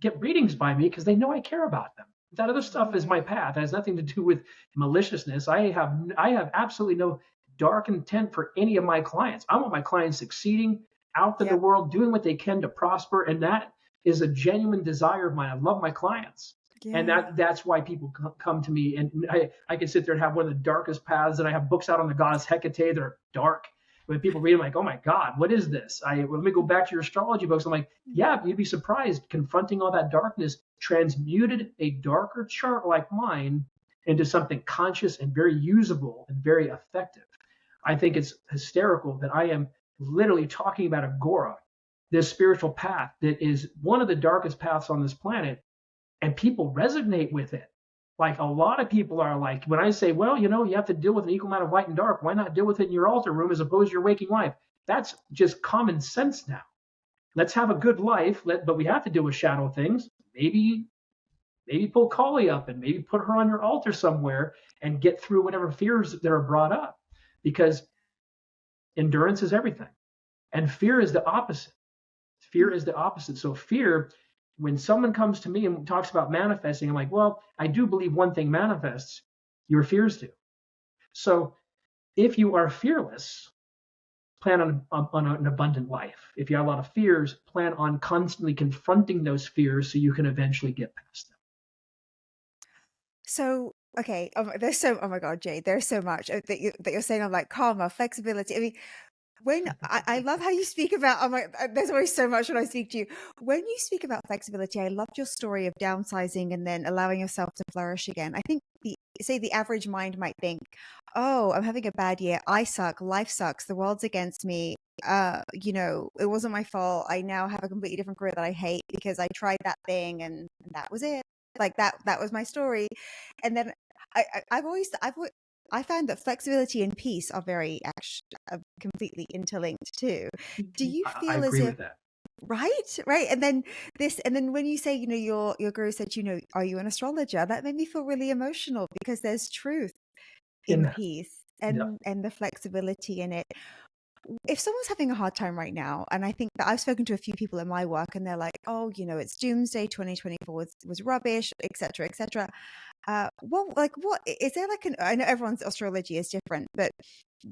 get readings by me? Because they know I care about them. That other stuff is my path. It has nothing to do with maliciousness. I have absolutely no dark intent for any of my clients. I want my clients succeeding out in the world, doing what they can to prosper. And that is a genuine desire of mine. I love my clients. Yeah. And that's why people come to me. And I can sit there and have one of the darkest paths. And I have books out on the goddess Hecate that are dark. When people read them, like, oh my God, what is this? Let me go back to your astrology books. I'm like, yeah, you'd be surprised. Confronting all that darkness transmuted a darker chart like mine into something conscious and very usable and very effective. I think it's hysterical that I am literally talking about Aghori, this spiritual path that is one of the darkest paths on this planet, and people resonate with it. Like, a lot of people are like, when I say, well, you have to deal with an equal amount of light and dark, why not deal with it in your altar room as opposed to your waking life? That's just common sense now. Let's have a good life, but we have to deal with shadow things. Maybe pull Kali up and maybe put her on your altar somewhere and get through whatever fears that are brought up, because endurance is everything. And fear is the opposite. Fear is the opposite. So fear, when someone comes to me and talks about manifesting, I'm like, well, I do believe one thing manifests, your fears do. So if you are fearless, plan on an abundant life. If you have a lot of fears, plan on constantly confronting those fears so you can eventually get past them. So, okay, oh my God, Jade, there's so much that you're saying. I'm like, karma, flexibility. I mean, when I love how you speak about, there's always so much when I speak to you. When you speak about flexibility, I loved your story of downsizing and then allowing yourself to flourish again. I think the average mind might think, oh, I'm having a bad year. I suck. Life sucks. The world's against me. It wasn't my fault. I now have a completely different career that I hate because I tried that thing and that was it. Like that was my story. And then I found that flexibility and peace are very completely interlinked too. Do you feel I agree with that? Right. And then when you say, your guru said, are you an astrologer? That made me feel really emotional because there's truth in peace and the flexibility in it. If someone's having a hard time right now, and I think that I've spoken to a few people in my work and they're like, oh, it's doomsday, 2024 was rubbish, et cetera, et cetera. What is there I know everyone's astrology is different, but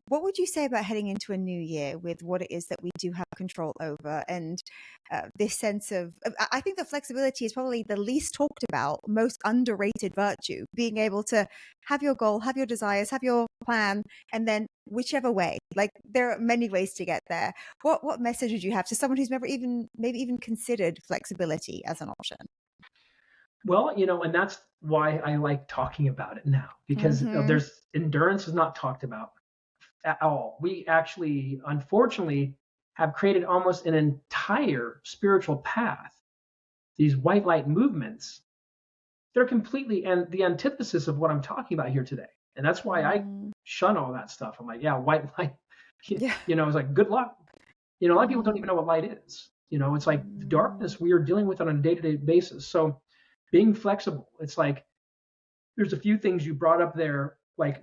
what would you say about heading into a new year with what it is that we do have control over and this sense of, I think that flexibility is probably the least talked about, most underrated virtue, being able to have your goal, have your desires, have your plan, and then whichever way, like there are many ways to get there. What message would you have to someone who's never maybe even considered flexibility as an option? Well, and that's why I like talking about it now, because there's endurance is not talked about at all. We actually, unfortunately, have created almost an entire spiritual path. These white light movements, they're completely and the antithesis of what I'm talking about here today. And that's why I shun all that stuff. I'm like, yeah, white light, it's like, good luck. A lot of people don't even know what light is. It's like the darkness we are dealing with on a day-to-day basis. So being flexible, it's like, there's a few things you brought up there, like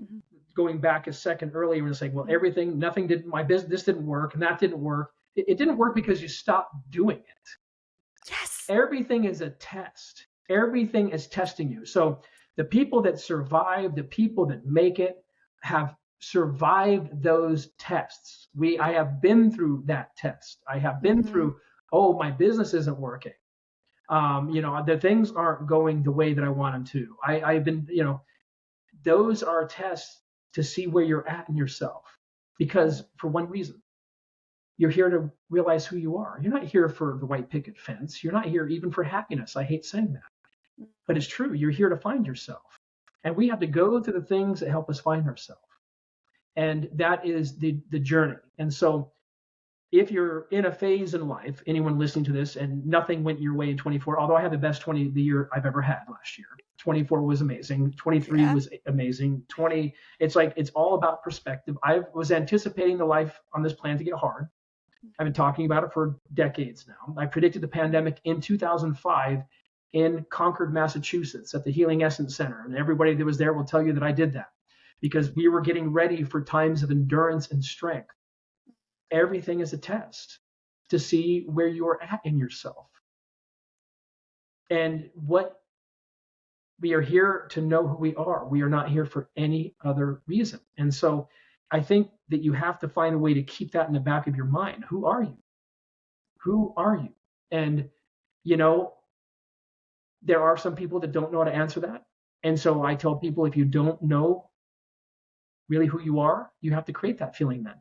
going back a second earlier and saying, well, nothing did, my business, this didn't work and that didn't work. It didn't work because you stopped doing it. Yes. Everything is a test. Everything is testing you. So the people that survive, the people that make it, have survived those tests. I have been through that test. I have been through, oh, my business isn't working. The things aren't going the way that I want them to. I've been, those are tests to see where you're at in yourself. Because for one reason, you're here to realize who you are. You're not here for the white picket fence. You're not here even for happiness. I hate saying that, but it's true. You're here to find yourself. And we have to go through the things that help us find ourselves. And that is the journey. And so if you're in a phase in life, anyone listening to this, and nothing went your way in 24, although I had the best the year I've ever had last year. 24 was amazing. 23 was amazing. 20, it's all about perspective. I was anticipating the life on this planet to get hard. I've been talking about it for decades now. I predicted the pandemic in 2005 in Concord, Massachusetts at the Healing Essence Center. And everybody that was there will tell you that I did that because we were getting ready for times of endurance and strength. Everything is a test to see where you are at in yourself. And what we are here to know who we are. We are not here for any other reason. And so I think that you have to find a way to keep that in the back of your mind. Who are you? Who are you? And, there are some people that don't know how to answer that. And so I tell people, if you don't know really who you are, you have to create that feeling then.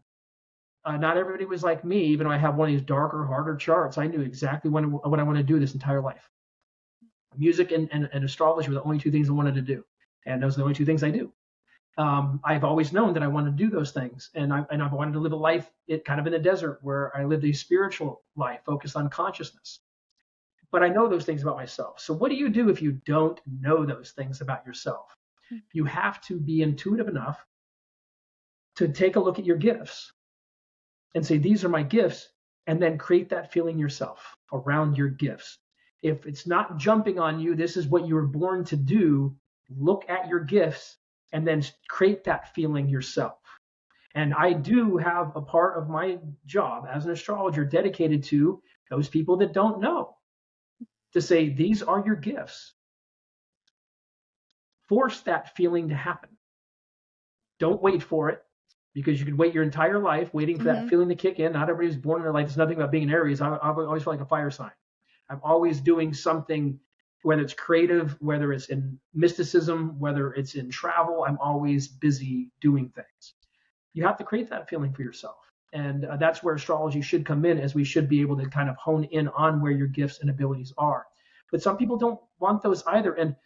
Not everybody was like me, even though I have one of these darker, harder charts. I knew exactly what I want to do this entire life. Music and astrology were the only two things I wanted to do. And those are the only two things I do. I've always known that I want to do those things. And I've wanted to live a life kind of in the desert where I lived a spiritual life focused on consciousness. But I know those things about myself. So what do you do if you don't know those things about yourself? You have to be intuitive enough to take a look at your gifts and say, these are my gifts, and then create that feeling yourself around your gifts. If it's not jumping on you, this is what you were born to do, look at your gifts and then create that feeling yourself. And I do have a part of my job as an astrologer dedicated to those people that don't know, to say, these are your gifts. Force that feeling to happen. Don't wait for it, because you could wait your entire life waiting for that feeling to kick in. Not everybody's born in their life. It's nothing about being an Aries. I always feel like a fire sign. I'm always doing something, whether it's creative, whether it's in mysticism, whether it's in travel. I'm always busy doing things. You have to create that feeling for yourself. And that's where astrology should come in, as we should be able to kind of hone in on where your gifts and abilities are. But some people don't want those either. And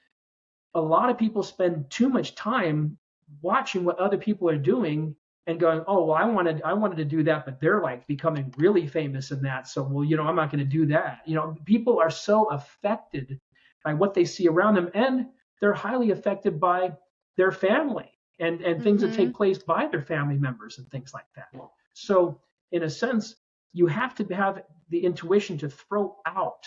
a lot of people spend too much time watching what other people are doing and going, oh, well, I wanted to do that, but they're like becoming really famous in that. So, well, I'm not going to do that. People are so affected by what they see around them, and they're highly affected by their family and things that take place by their family members and things like that. So in a sense, you have to have the intuition to throw out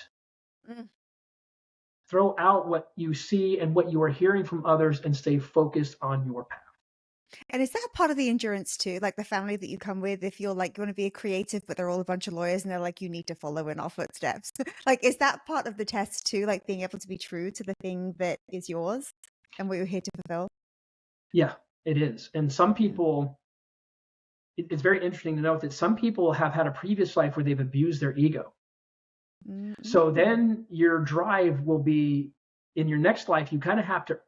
what you see and what you are hearing from others and stay focused on your path. And is that part of the endurance too? Like the family that you come with, if you're like, you want to be a creative, but they're all a bunch of lawyers and they're like, you need to follow in our footsteps. Like, is that part of the test too? Like being able to be true to the thing that is yours and what you're here to fulfill? Yeah, it is. And some people, it's very interesting to note that some people have had a previous life where they've abused their ego. So then your drive will be, in your next life, you kind of have to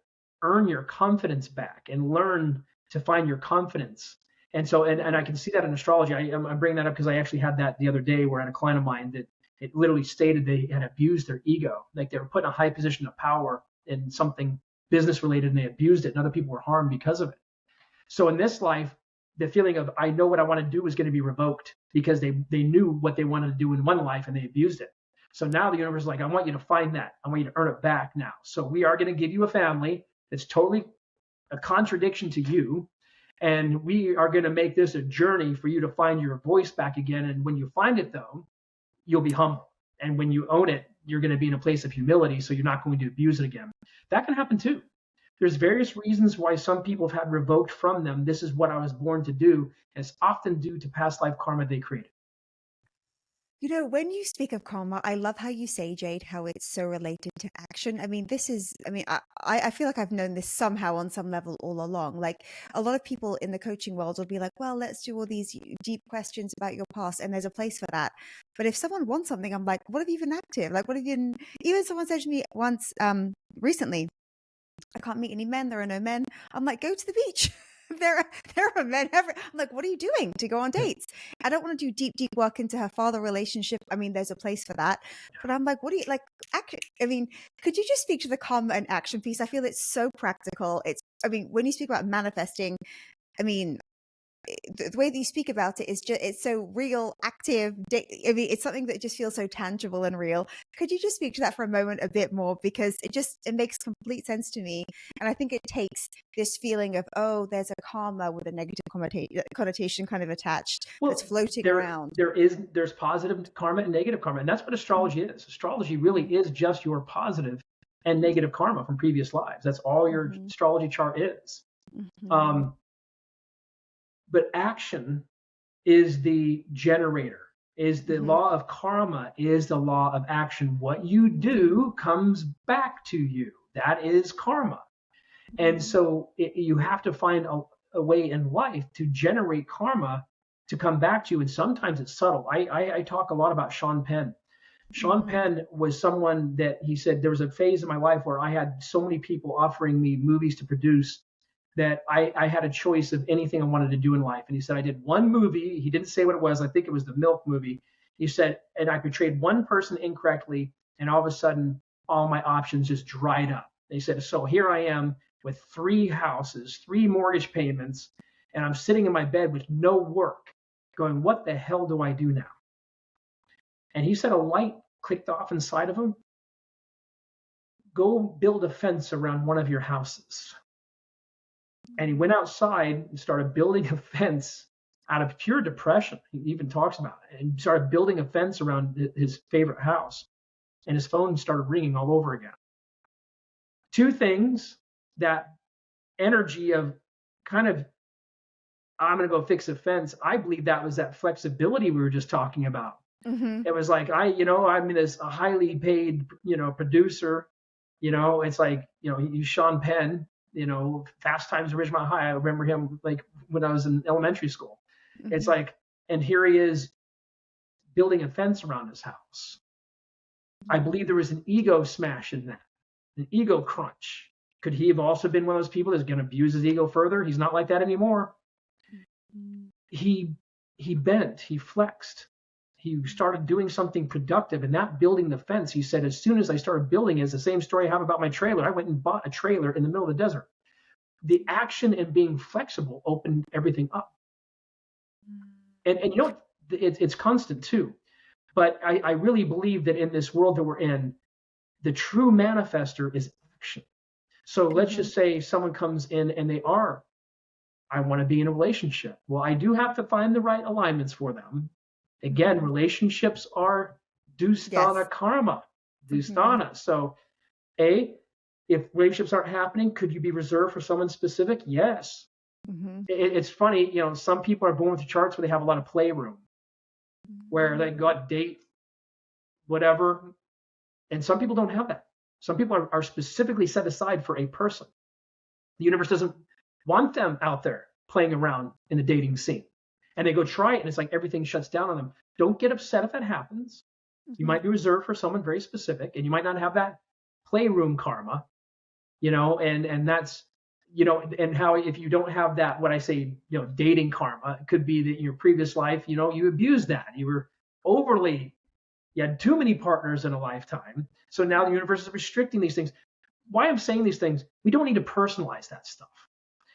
earn your confidence back and learn to find your confidence. And so, and I can see that in astrology. I'm bringing that up because I actually had that the other day where I had a client of mine that it literally stated they had abused their ego. Like they were put in a high position of power in something business related and they abused it, and other people were harmed because of it. So in this life, the feeling of, I know what I want to do is going to be revoked because they knew what they wanted to do in one life and they abused it. So now the universe is like, I want you to find that. I want you to earn it back now. So we are going to give you a family that's totally a contradiction to you. And we are going to make this a journey for you to find your voice back again. And when you find it, though, you'll be humble. And when you own it, you're going to be in a place of humility. So you're not going to abuse it again. That can happen too. There's various reasons why some people have had revoked from them. This is what I was born to do. And it's often due to past life karma they created. You know, when you speak of karma, I love how you say, Jade, how it's so related to action. I mean, I feel like I've known this somehow on some level all along. Like a lot of people in the coaching world will be like, well, let's do all these deep questions about your past, and there's a place for that. But if someone wants something, I'm like, what have you been active? Like, what have you been, even someone said to me once, recently, I can't meet any men. There are no men. I'm like, go to the beach. There are men every. I'm like, what are you doing to go on dates? I don't want to do deep work into her father relationship. I mean, there's a place for that, but I'm like, what do you like? I mean, could you just speak to the karma and action piece? I feel it's so practical. I mean, when you speak about manifesting, I mean, the way that you speak about it is just, it's so real, active. I mean, it's something that just feels so tangible and real. Could you just speak to that for a moment a bit more? Because it makes complete sense to me. And I think it takes this feeling of, oh, there's a karma with a negative connotation kind of attached that's floating around. There's positive karma and negative karma. And that's what astrology is. Astrology really is just your positive and negative karma from previous lives. That's all your astrology chart is. But action is the generator, is the law of karma, is the law of action. What you do comes back to you. That is karma. And so you have to find a way in life to generate karma to come back to you. And sometimes it's subtle. I talk a lot about Sean Penn. Sean Penn was someone that he said there was a phase in my life where I had so many people offering me movies to produce that I had a choice of anything I wanted to do in life. And he said, I did one movie. He didn't say what it was. I think it was the Milk movie. He said, and I portrayed one person incorrectly. And all of a sudden, all my options just dried up. He said, so here I am with 3 houses, 3 mortgage payments, and I'm sitting in my bed with no work going, what the hell do I do now? And he said a light clicked off inside of him. Go build a fence around one of your houses. And he went outside and started building a fence out of pure depression. He even talks about it. And started building a fence around his favorite house. And his phone started ringing all over again. 2 things, that energy of kind of, I'm going to go fix a fence. I believe that was that flexibility we were just talking about. It was like, I'm this a highly paid, producer, it's like, he's Sean Penn. Fast Times at Ridgemont High. I remember him like when I was in elementary school. It's like, and here he is building a fence around his house. I believe there was an ego smash in that, an ego crunch. Could he have also been one of those people that's going to abuse his ego further? He's not like that anymore. He bent, he flexed. He started doing something productive, and that building the fence, he said, as soon as I started building, it's the same story I have about my trailer. I went and bought a trailer in the middle of the desert. The action and being flexible opened everything up. And it's constant too. But I really believe that in this world that we're in, the true manifester is action. So let's just say someone comes in and I want to be in a relationship. Well, I do have to find the right alignments for them. Again, relationships are dusthana karma, dusthana. So, if relationships aren't happening, could you be reserved for someone specific? Yes. It's funny, some people are born with charts where they have a lot of playroom, where they got date, whatever. And some people don't have that. Some people are specifically set aside for a person. The universe doesn't want them out there playing around in the dating scene. And they go try it, and it's like everything shuts down on them. Don't get upset if that happens. You might be reserved for someone very specific, and you might not have that playroom karma, and that's, and how if you don't have that, what I say, dating karma, it could be that in your previous life, you abused that. You had too many partners in a lifetime. So now the universe is restricting these things. Why I'm saying these things, we don't need to personalize that stuff.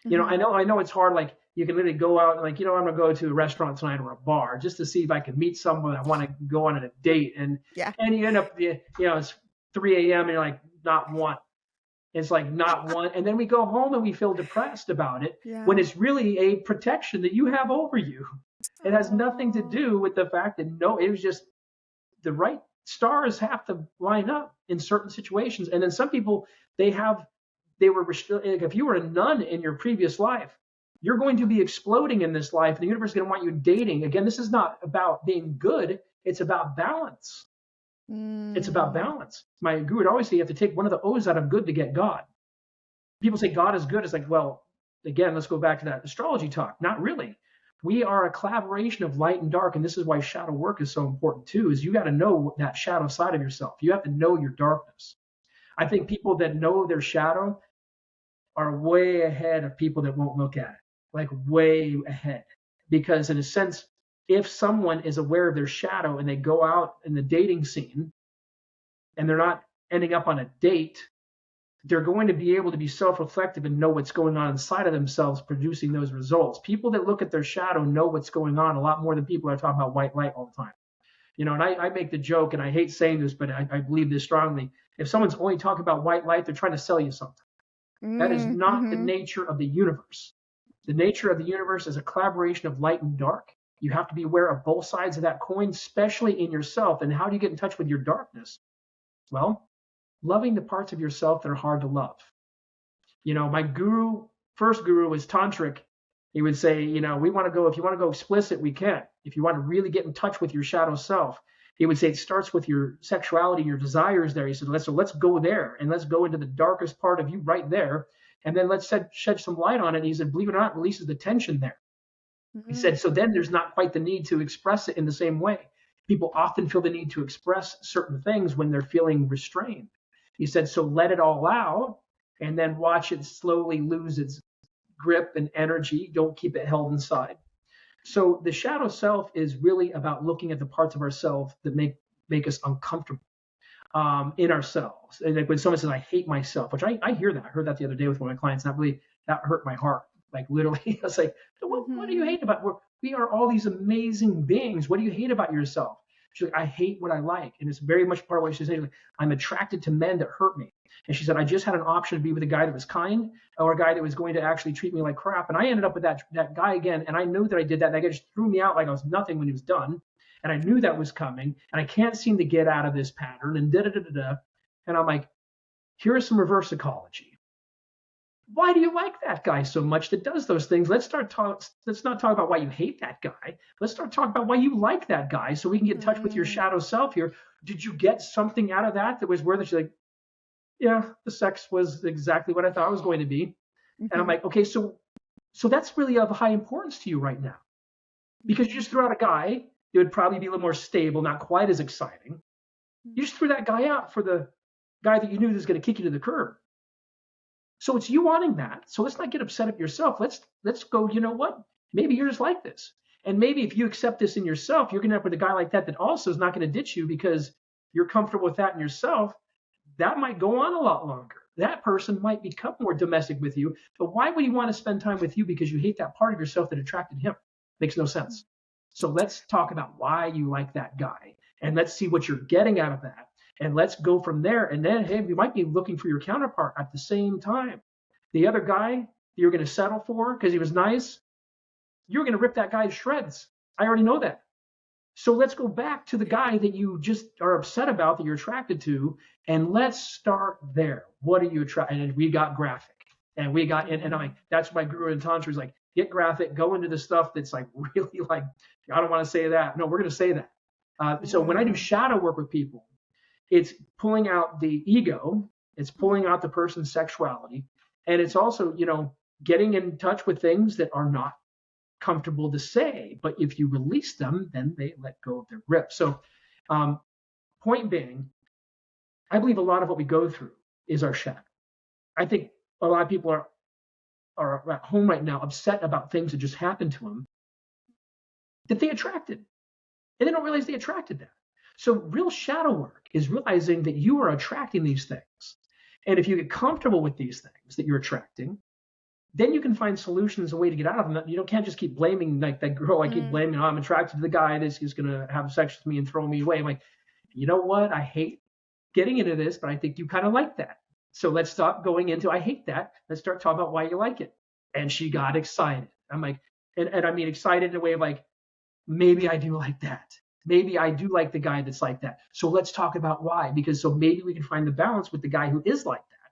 I know it's hard. Like you can literally go out and like, I'm going to go to a restaurant tonight or a bar just to see if I can meet someone I want to go on a date. And you end up, it's 3 a.m. and you're like, not one. It's like not one. And then we go home and we feel depressed about it when it's really a protection that you have over you. It has nothing to do with the fact that it was just the right stars have to line up in certain situations. And then some people, they were restricted. If you were a nun in your previous life, you're going to be exploding in this life. And the universe is going to want you dating. Again, this is not about being good. It's about balance. It's about Mm. balance. My guru would always say you have to take one of the O's out of good to get God. People say God is good. It's like, well, again, let's go back to that astrology talk. Not really. We are a collaboration of light and dark, and this is why shadow work is so important too, is you got to know that shadow side of yourself. You have to know your darkness. I think people that know their shadow are way ahead of people that won't look at it, like way ahead. Because in a sense, if someone is aware of their shadow and they go out in the dating scene and they're not ending up on a date, they're going to be able to be self-reflective and know what's going on inside of themselves, producing those results. People that look at their shadow know what's going on a lot more than people that are talking about white light all the time. And I make the joke, and I hate saying this, but I believe this strongly. If someone's only talking about white light, they're trying to sell you something. That is not the nature of the universe. The nature of the universe is a collaboration of light and dark. You have to be aware of both sides of that coin, especially in yourself. And how do you get in touch with your darkness? Well, loving the parts of yourself that are hard to love. My first guru was tantric. He would say, if you want to go explicit, we can. If you want to really get in touch with your shadow self, he would say it starts with your sexuality, your desires there. He said, let's go there, and let's go into the darkest part of you right there, and then let's shed some light on it. And he said, believe it or not, it releases the tension there. He said, so then there's not quite the need to express it in the same way. People often feel the need to express certain things when they're feeling restrained. He said, so let it all out and then watch it slowly lose its grip and energy. Don't keep it held inside. So the shadow self is really about looking at the parts of ourselves that make us uncomfortable in ourselves. And like when someone says, I hate myself, which I hear that. I heard that the other day with one of my clients. That hurt my heart. Like literally, I was like, what do you hate about? We are all these amazing beings. What do you hate about yourself? She's like, I hate what I like. And it's very much part of what she's saying. Like, I'm attracted to men that hurt me. And she said, I just had an option to be with a guy that was kind or a guy that was going to actually treat me like crap. And I ended up with that guy again. And I knew that I did that. And that guy just threw me out like I was nothing when he was done. And I knew that was coming. And I can't seem to get out of this pattern. And da-da-da-da-da. And I'm like, here is some reverse psychology. Why do you like that guy so much that does those things? Let's not talk about why you hate that guy. Let's start talking about why you like that guy so we can get in touch with your shadow self here. Did you get something out of that was worth it? She's like, yeah, the sex was exactly what I thought it was going to be. And I'm like, okay, so that's really of high importance to you right now. Because you just threw out a guy that would probably be a little more stable, not quite as exciting. You just threw that guy out for the guy that you knew was going to kick you to the curb. So it's you wanting that. So let's not get upset at yourself. Let's go, you know what? Maybe you're just like this. And maybe if you accept this in yourself, you're going to end up with a guy like that also is not going to ditch you because you're comfortable with that in yourself. That might go on a lot longer. That person might become more domestic with you. But why would he want to spend time with you because you hate that part of yourself that attracted him? Makes no sense. So let's talk about why you like that guy. And let's see what you're getting out of that. And let's go from there. And then, hey, you might be looking for your counterpart at the same time. The other guy that you're going to settle for because he was nice, you're going to rip that guy to shreds. I already know that. So let's go back to the guy that you just are upset about, that you're attracted to, and let's start there. What are you attracted? And we got graphic. And we got, and I'm like, that's my guru in Tantra is like, get graphic, go into the stuff that's like really like, I don't want to say that. No, we're going to say that. So when I do shadow work with people, it's pulling out the ego, it's pulling out the person's sexuality, and it's also, getting in touch with things that are not comfortable to say, but if you release them, then they let go of their grip. So point being, I believe a lot of what we go through is our shadow. I think a lot of people are at home right now upset about things that just happened to them that they attracted, and they don't realize they attracted that. So real shadow work is realizing that you are attracting these things. And if you get comfortable with these things that you're attracting, then you can find solutions, a way to get out of them. You can't just keep blaming, like that girl I keep blaming, I'm attracted to the guy that's going to have sex with me and throw me away. I'm like, you know what? I hate getting into this, but I think you kind of like that. So let's stop going into, I hate that. Let's start talking about why you like it. And she got excited. I'm like, and I mean excited in a way of like, maybe I do like that. Maybe I do like the guy that's like that. So let's talk about why. Because so maybe we can find the balance with the guy who is like that,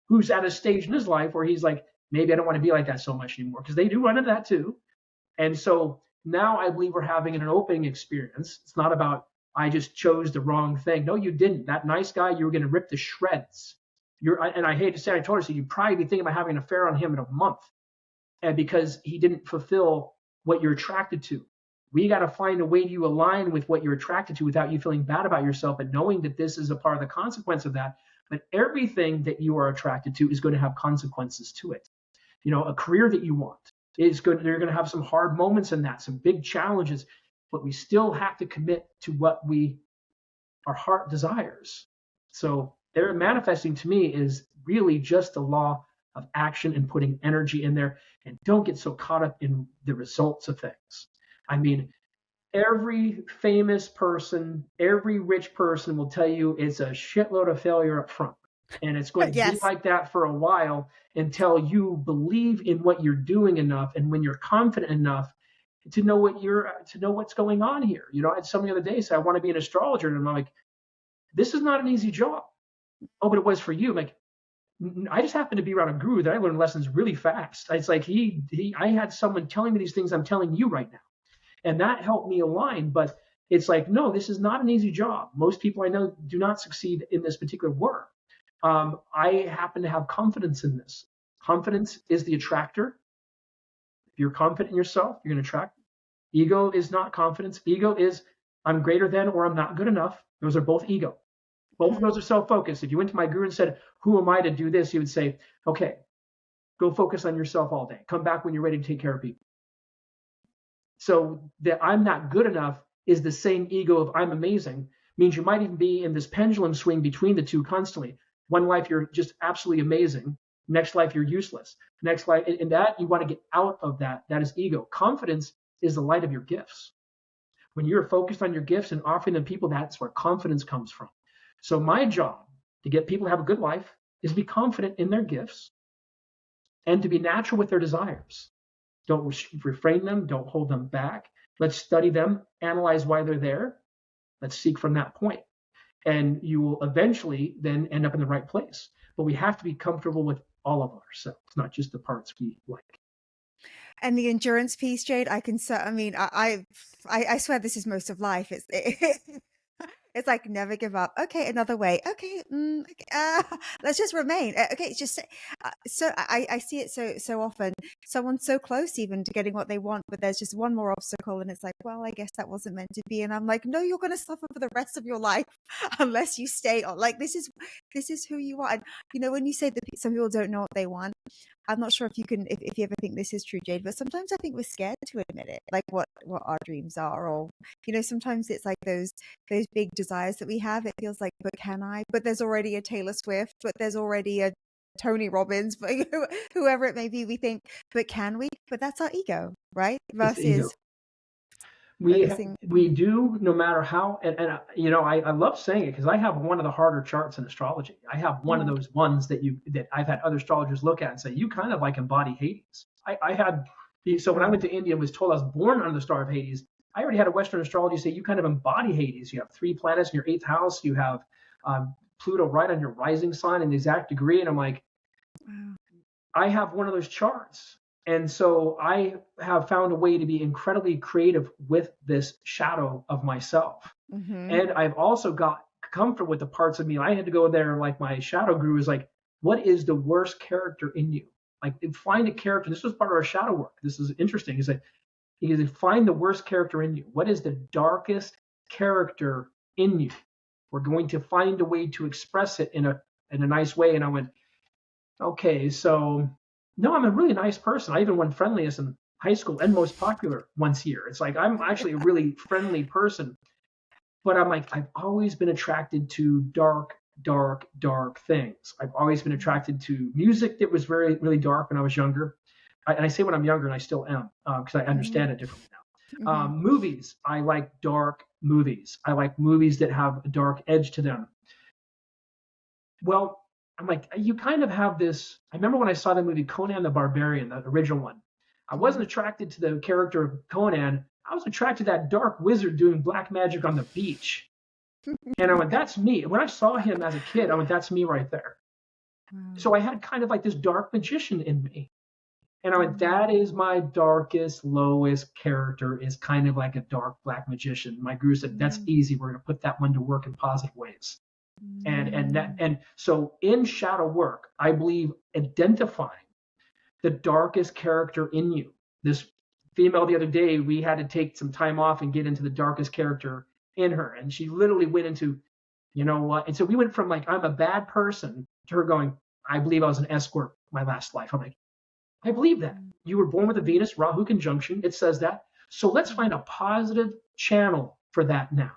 who's at a stage in his life where he's like, maybe I don't want to be like that so much anymore, because they do run into that too. And so now I believe we're having an opening experience. It's not about I just chose the wrong thing. No, you didn't. That nice guy, you were going to rip to shreds. And I hate to say, I told her, so you'd probably be thinking about having an affair on him in a month, and because he didn't fulfill what you're attracted to. We got to find a way to align with what you're attracted to without you feeling bad about yourself and knowing that this is a part of the consequence of that. But everything that you are attracted to is going to have consequences to it. A career that you want is good. You're going to have some hard moments in that, some big challenges, but we still have to commit to what our heart desires. So they're manifesting to me is really just the law of action and putting energy in there, and don't get so caught up in the results of things. I mean, every famous person, every rich person will tell you it's a shitload of failure up front. And it's going to be like that for a while until you believe in what you're doing enough, and when you're confident enough to know what's going on here. I had somebody the other day say, I want to be an astrologer. And I'm like, this is not an easy job. Oh, but it was for you. I'm like, I just happened to be around a guru that I learned lessons really fast. It's like I had someone telling me these things I'm telling you right now. And that helped me align. But it's like, no, this is not an easy job. Most people I know do not succeed in this particular work. I happen to have confidence in this. Confidence is the attractor. If you're confident in yourself, you're going to attract. Ego is not confidence. Ego is I'm greater than or I'm not good enough. Those are both ego. Both of those are self-focused. If you went to my guru and said, who am I to do this? He would say, okay, go focus on yourself all day. Come back when you're ready to take care of people. So that I'm not good enough is the same ego of I'm amazing, means you might even be in this pendulum swing between the two constantly. One life, you're just absolutely amazing. Next life, you're useless. Next life, and that you want to get out of that. That is ego. Confidence is the light of your gifts. When you're focused on your gifts and offering them people, that's where confidence comes from. So my job to get people to have a good life is to be confident in their gifts and to be natural with their desires. Don't refrain them. Don't hold them back. Let's study them, analyze why they're there. Let's seek from that point. And you will eventually then end up in the right place. But we have to be comfortable with all of ourselves, not just the parts we like. And the endurance piece, Jade, I swear this is most of life. It's like never give up. Okay, another way. Okay, let's just remain. Okay, it's just so I see it so often. Someone's so close even to getting what they want, but there's just one more obstacle, and it's like, well, I guess that wasn't meant to be. And I'm like, no, you're going to suffer for the rest of your life unless you stay on. Like this is who you are. And when you say that some people don't know what they want, I'm not sure if you ever think this is true, Jade, but sometimes I think we're scared to admit it, like what our dreams are, or sometimes it's like those big desires that we have. It feels like, but can I? But there's already a Taylor Swift, but there's already a Tony Robbins, but whoever it may be, we think, but can we? But that's our ego, right? Versus we do, no matter how, and I love saying it because I have one of the harder charts in astrology. I have one of those ones that I've had other astrologers look at and say, you kind of like embody Hades. So when I went to India and was told I was born under the star of Hades, I already had a Western astrology say you kind of embody Hades. You have 3 planets in your 8th house. You have Pluto right on your rising sign in the exact degree. And I'm like, wow. I have one of those charts. And so I have found a way to be incredibly creative with this shadow of myself. Mm-hmm. And I've also got comfortable with the parts of me. I had to go there, like my shadow guru is like, what is the worst character in you? Like find a character. This was part of our shadow work. This is interesting. He's like, find the worst character in you. What is the darkest character in you? We're going to find a way to express it in a nice way. And I went, okay, so no, I'm a really nice person. I even won friendliest in high school and most popular once a year. It's like I'm actually a really friendly person. But I'm like, I've always been attracted to dark things. I've always been attracted to music that was very, really dark when I was younger. And I say when I'm younger, and I still am, because I understand it differently now. Mm-hmm. Movies, I like dark movies. I like movies that have a dark edge to them. Well, I'm like, you kind of have this. I remember when I saw the movie Conan the Barbarian, the original one. I wasn't attracted to the character of Conan. I was attracted to that dark wizard doing black magic on the beach. And I went, that's me. When I saw him as a kid, I went, that's me right there. So I had kind of like this dark magician in me. And I went, that is my darkest, lowest character, is kind of like a dark black magician. My guru said, that's easy. We're going to put that one to work in positive ways. And so in shadow work, I believe identifying the darkest character in you. This female the other day, we had to take some time off and get into the darkest character in her. And she literally went into, you know what? And so we went from like, I'm a bad person, to her going, I believe I was an escort my last life. I'm like, I believe that. You were born with a Venus Rahu conjunction. It says that. So let's find a positive channel for that now.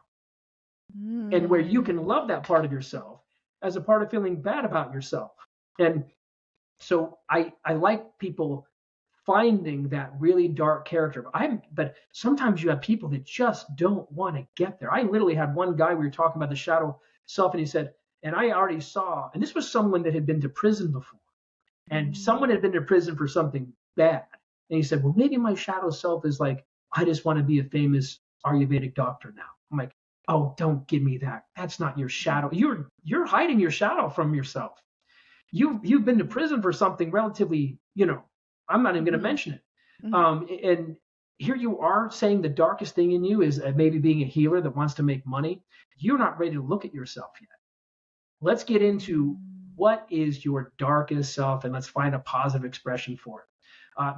And where you can love that part of yourself as a part of feeling bad about yourself. And so I like people finding that really dark character. But sometimes you have people that just don't want to get there. I literally had one guy, we were talking about the shadow self, and he said, and I already saw, and this was someone that had been to prison before, and someone had been to prison for something bad. And he said, well, maybe my shadow self is like, I just want to be a famous Ayurvedic doctor now. I'm like, oh, don't give me that. That's not your shadow. You're hiding your shadow from yourself. You've been to prison for something relatively, I'm not even going to mention it. And here you are saying the darkest thing in you is maybe being a healer that wants to make money. You're not ready to look at yourself yet. Let's get into what is your darkest self, and let's find a positive expression for it.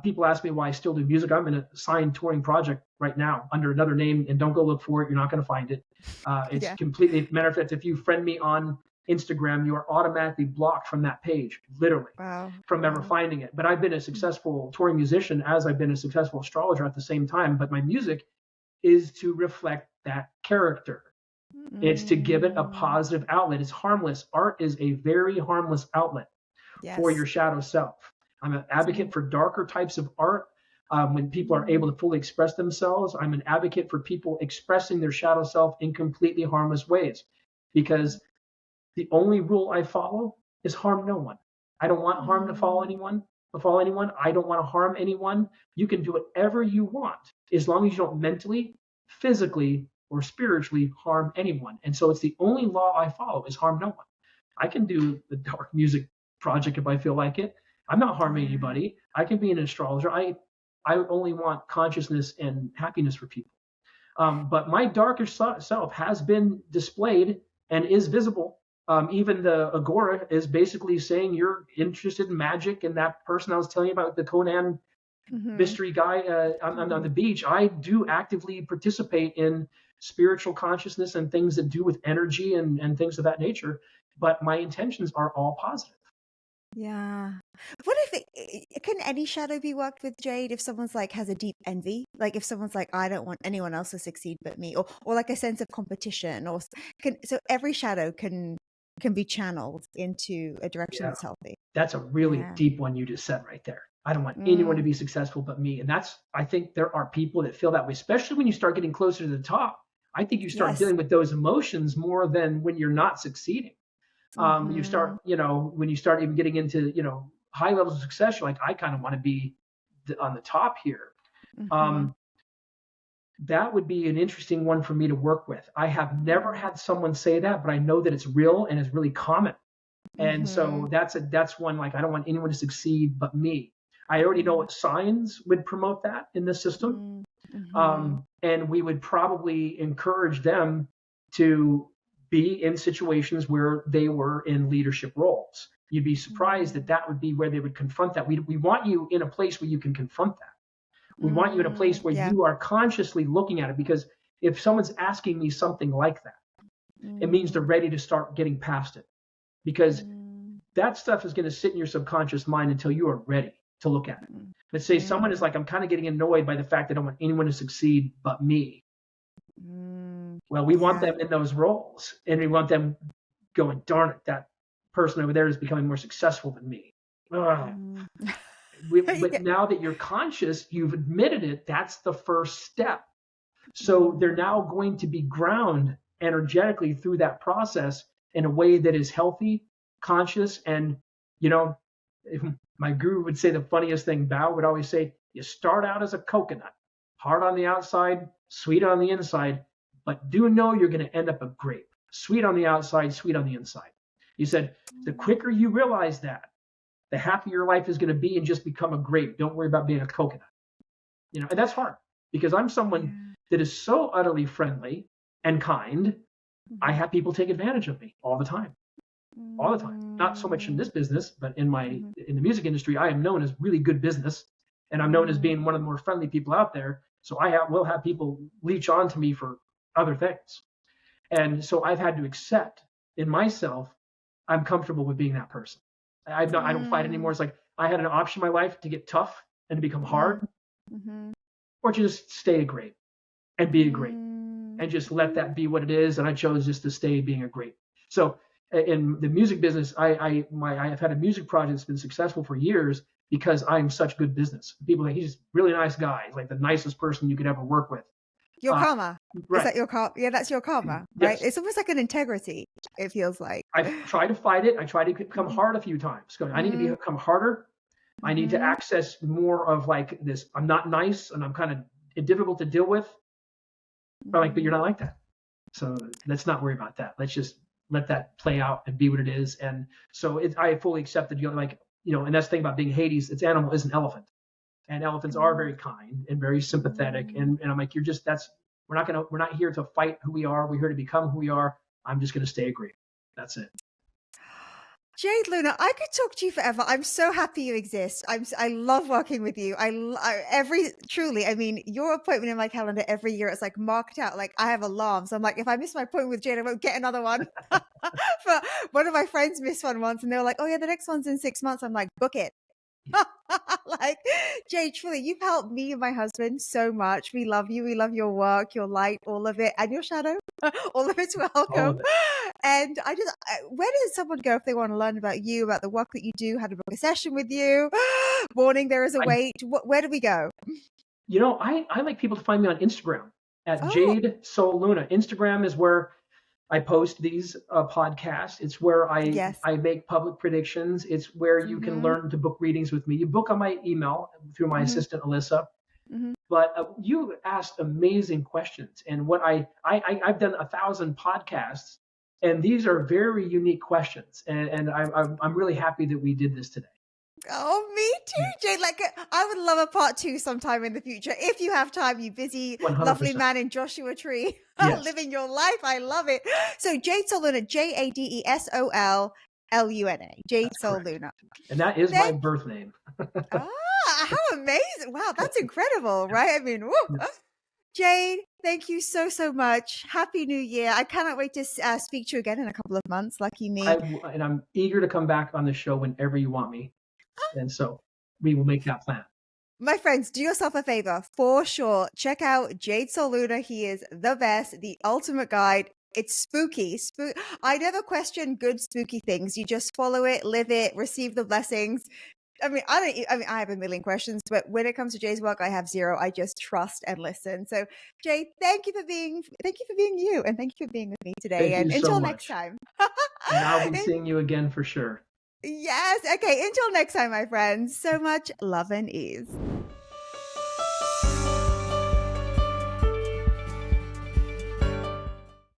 People ask me why I still do music. I'm in a signed touring project right now under another name, and don't go look for it. You're not going to find it. It's completely, matter of fact, if you friend me on Instagram, you are automatically blocked from that page, literally, from ever finding it. But I've been a successful touring musician as I've been a successful astrologer at the same time. But my music is to reflect that character. It's to give it a positive outlet. It's harmless. Art is a very harmless outlet for your shadow self. I'm an advocate for darker types of art. When people are able to fully express themselves, I'm an advocate for people expressing their shadow self in completely harmless ways, because the only rule I follow is harm no one. I don't want harm to befall anyone. I don't want to harm anyone. You can do whatever you want as long as you don't mentally, physically, or spiritually harm anyone. And so it's the only law I follow is harm no one. I can do the dark music project if I feel like it. I'm not harming anybody. I can be an astrologer. I only want consciousness and happiness for people. But my darker self has been displayed and is visible. Even the Aghori is basically saying you're interested in magic, and that person I was telling you about, the Conan mystery guy on the beach, I do actively participate in spiritual consciousness and things that do with energy and things of that nature. But my intentions are all positive. Yeah. What if can any shadow be worked with, Jade, if someone's like has a deep envy? Like if someone's like, I don't want anyone else to succeed but me, or like a sense of competition, or so every shadow can be channeled into a direction that's healthy. That's a really deep one you just said right there. I don't want anyone to be successful but me. And I think there are people that feel that way, especially when you start getting closer to the top. I think you start dealing with those emotions more than when you're not succeeding. You start, when you start even getting into, high levels of success, you're like, I kind of want to be on the top here. That would be an interesting one for me to work with. I have never had someone say that, but I know that it's real and it's really common. And so that's one, like, I don't want anyone to succeed but me. I already know what signs would promote that in the system. And we would probably encourage them to be in situations where they were in leadership roles. You'd be surprised that would be where they would confront that. We want you in a place where you can confront that. We want you in a place where you are consciously looking at it, because if someone's asking me something like that, it means they're ready to start getting past it, because that stuff is going to sit in your subconscious mind until you are ready to look at it. Let's say someone is like, I'm kind of getting annoyed by the fact that I don't want anyone to succeed but me. Well, we want them in those roles, and we want them going, darn it, that person over there is becoming more successful than me. But now that you're conscious, you've admitted it, that's the first step. So they're now going to be ground energetically through that process in a way that is healthy, conscious, and, my guru would say the funniest thing, Bao would always say, you start out as a coconut, hard on the outside, sweet on the inside, but do know you're going to end up a grape, sweet on the outside, sweet on the inside. He said, the quicker you realize that the happier your life is going to be, and just become a grape. Don't worry about being a coconut. And that's hard because I'm someone that is so utterly friendly and kind. I have people take advantage of me all the time. Not so much in this business, but in the music industry, I am known as really good business, and I'm known as being one of the more friendly people out there. So will have people leech on to me for other things. And so I've had to accept in myself, I'm comfortable with being that person. I don't fight anymore. It's like I had an option in my life to get tough and to become hard, or just stay a grape and be a grape and just let that be what it is. And I chose just to stay being a grape. So in the music business, I've had a music project that's been successful for years because I'm such good business. People think he's just really nice guy. He's like the nicest person you could ever work with. Your karma. Right. Is that your karma? Yeah, that's your karma, right? Yes. It's almost like an integrity, it feels like. I try to fight it. I try to become hard a few times. I need to become harder. I need to access more of like this. I'm not nice and I'm kind of difficult to deal with. But you're not like that. So let's not worry about that. Let's just let that play out and be what it is. And so I fully accept that, and that's the thing about being Hades, its animal is an elephant. And elephants are very kind and very sympathetic. And I'm like, we're not here to fight who we are. We're here to become who we are. I'm just going to stay a grape. That's it. Jade Luna, I could talk to you forever. I'm so happy you exist. I love working with you. Truly, I mean, your appointment in my calendar every year, it's like marked out. Like I have alarms. I'm like, if I miss my appointment with Jade, I won't get another one. But one of my friends missed one once and they were like, oh yeah, the next one's in 6 months. I'm like, book it. Like, Jade, truly, you've helped me and my husband so much. We love you. We love your work, your light, all of it, and your shadow. All of it's welcome. And where does someone go if they want to learn about you, about the work that you do, how to book a session with you? Warning, there is a wait. Where do we go? I like people to find me on Instagram at Jade Soul Luna. Instagram is where I post these podcasts. It's where I make public predictions. It's where you can learn to book readings with me. You book on my email through my assistant, Alyssa. But you asked amazing questions. And what I've done 1,000 podcasts, and these are very unique questions. And I'm really happy that we did this today. Oh, me too, Jade. Like, I would love a part 2 sometime in the future. If you have time, you busy, 100%. Lovely man in Joshua Tree, living your life. I love it. So Jade Soul Luna, JADESOLLUNA, Jade Soul Luna. And that is my birth name. How amazing. Wow, that's incredible, right? I mean, woo. Jade, thank you so, so much. Happy New Year. I cannot wait to speak to you again in a couple of months. Lucky me. And I'm eager to come back on the show whenever you want me. And so we will make that plan. My friends, do yourself a favor. For sure, check out Jade Soul Luna. He is the best, the ultimate guide. It's spooky. I never question good spooky things. You just follow it, live it, receive the blessings. I mean, I have a million questions, but when it comes to Jade's work, I have zero. I just trust and listen. So, Jade, thank you for being you, and thank you for being with me today. And until next time. And I'll be seeing you again for sure. Yes. Okay. Until next time, my friends. So much love and ease.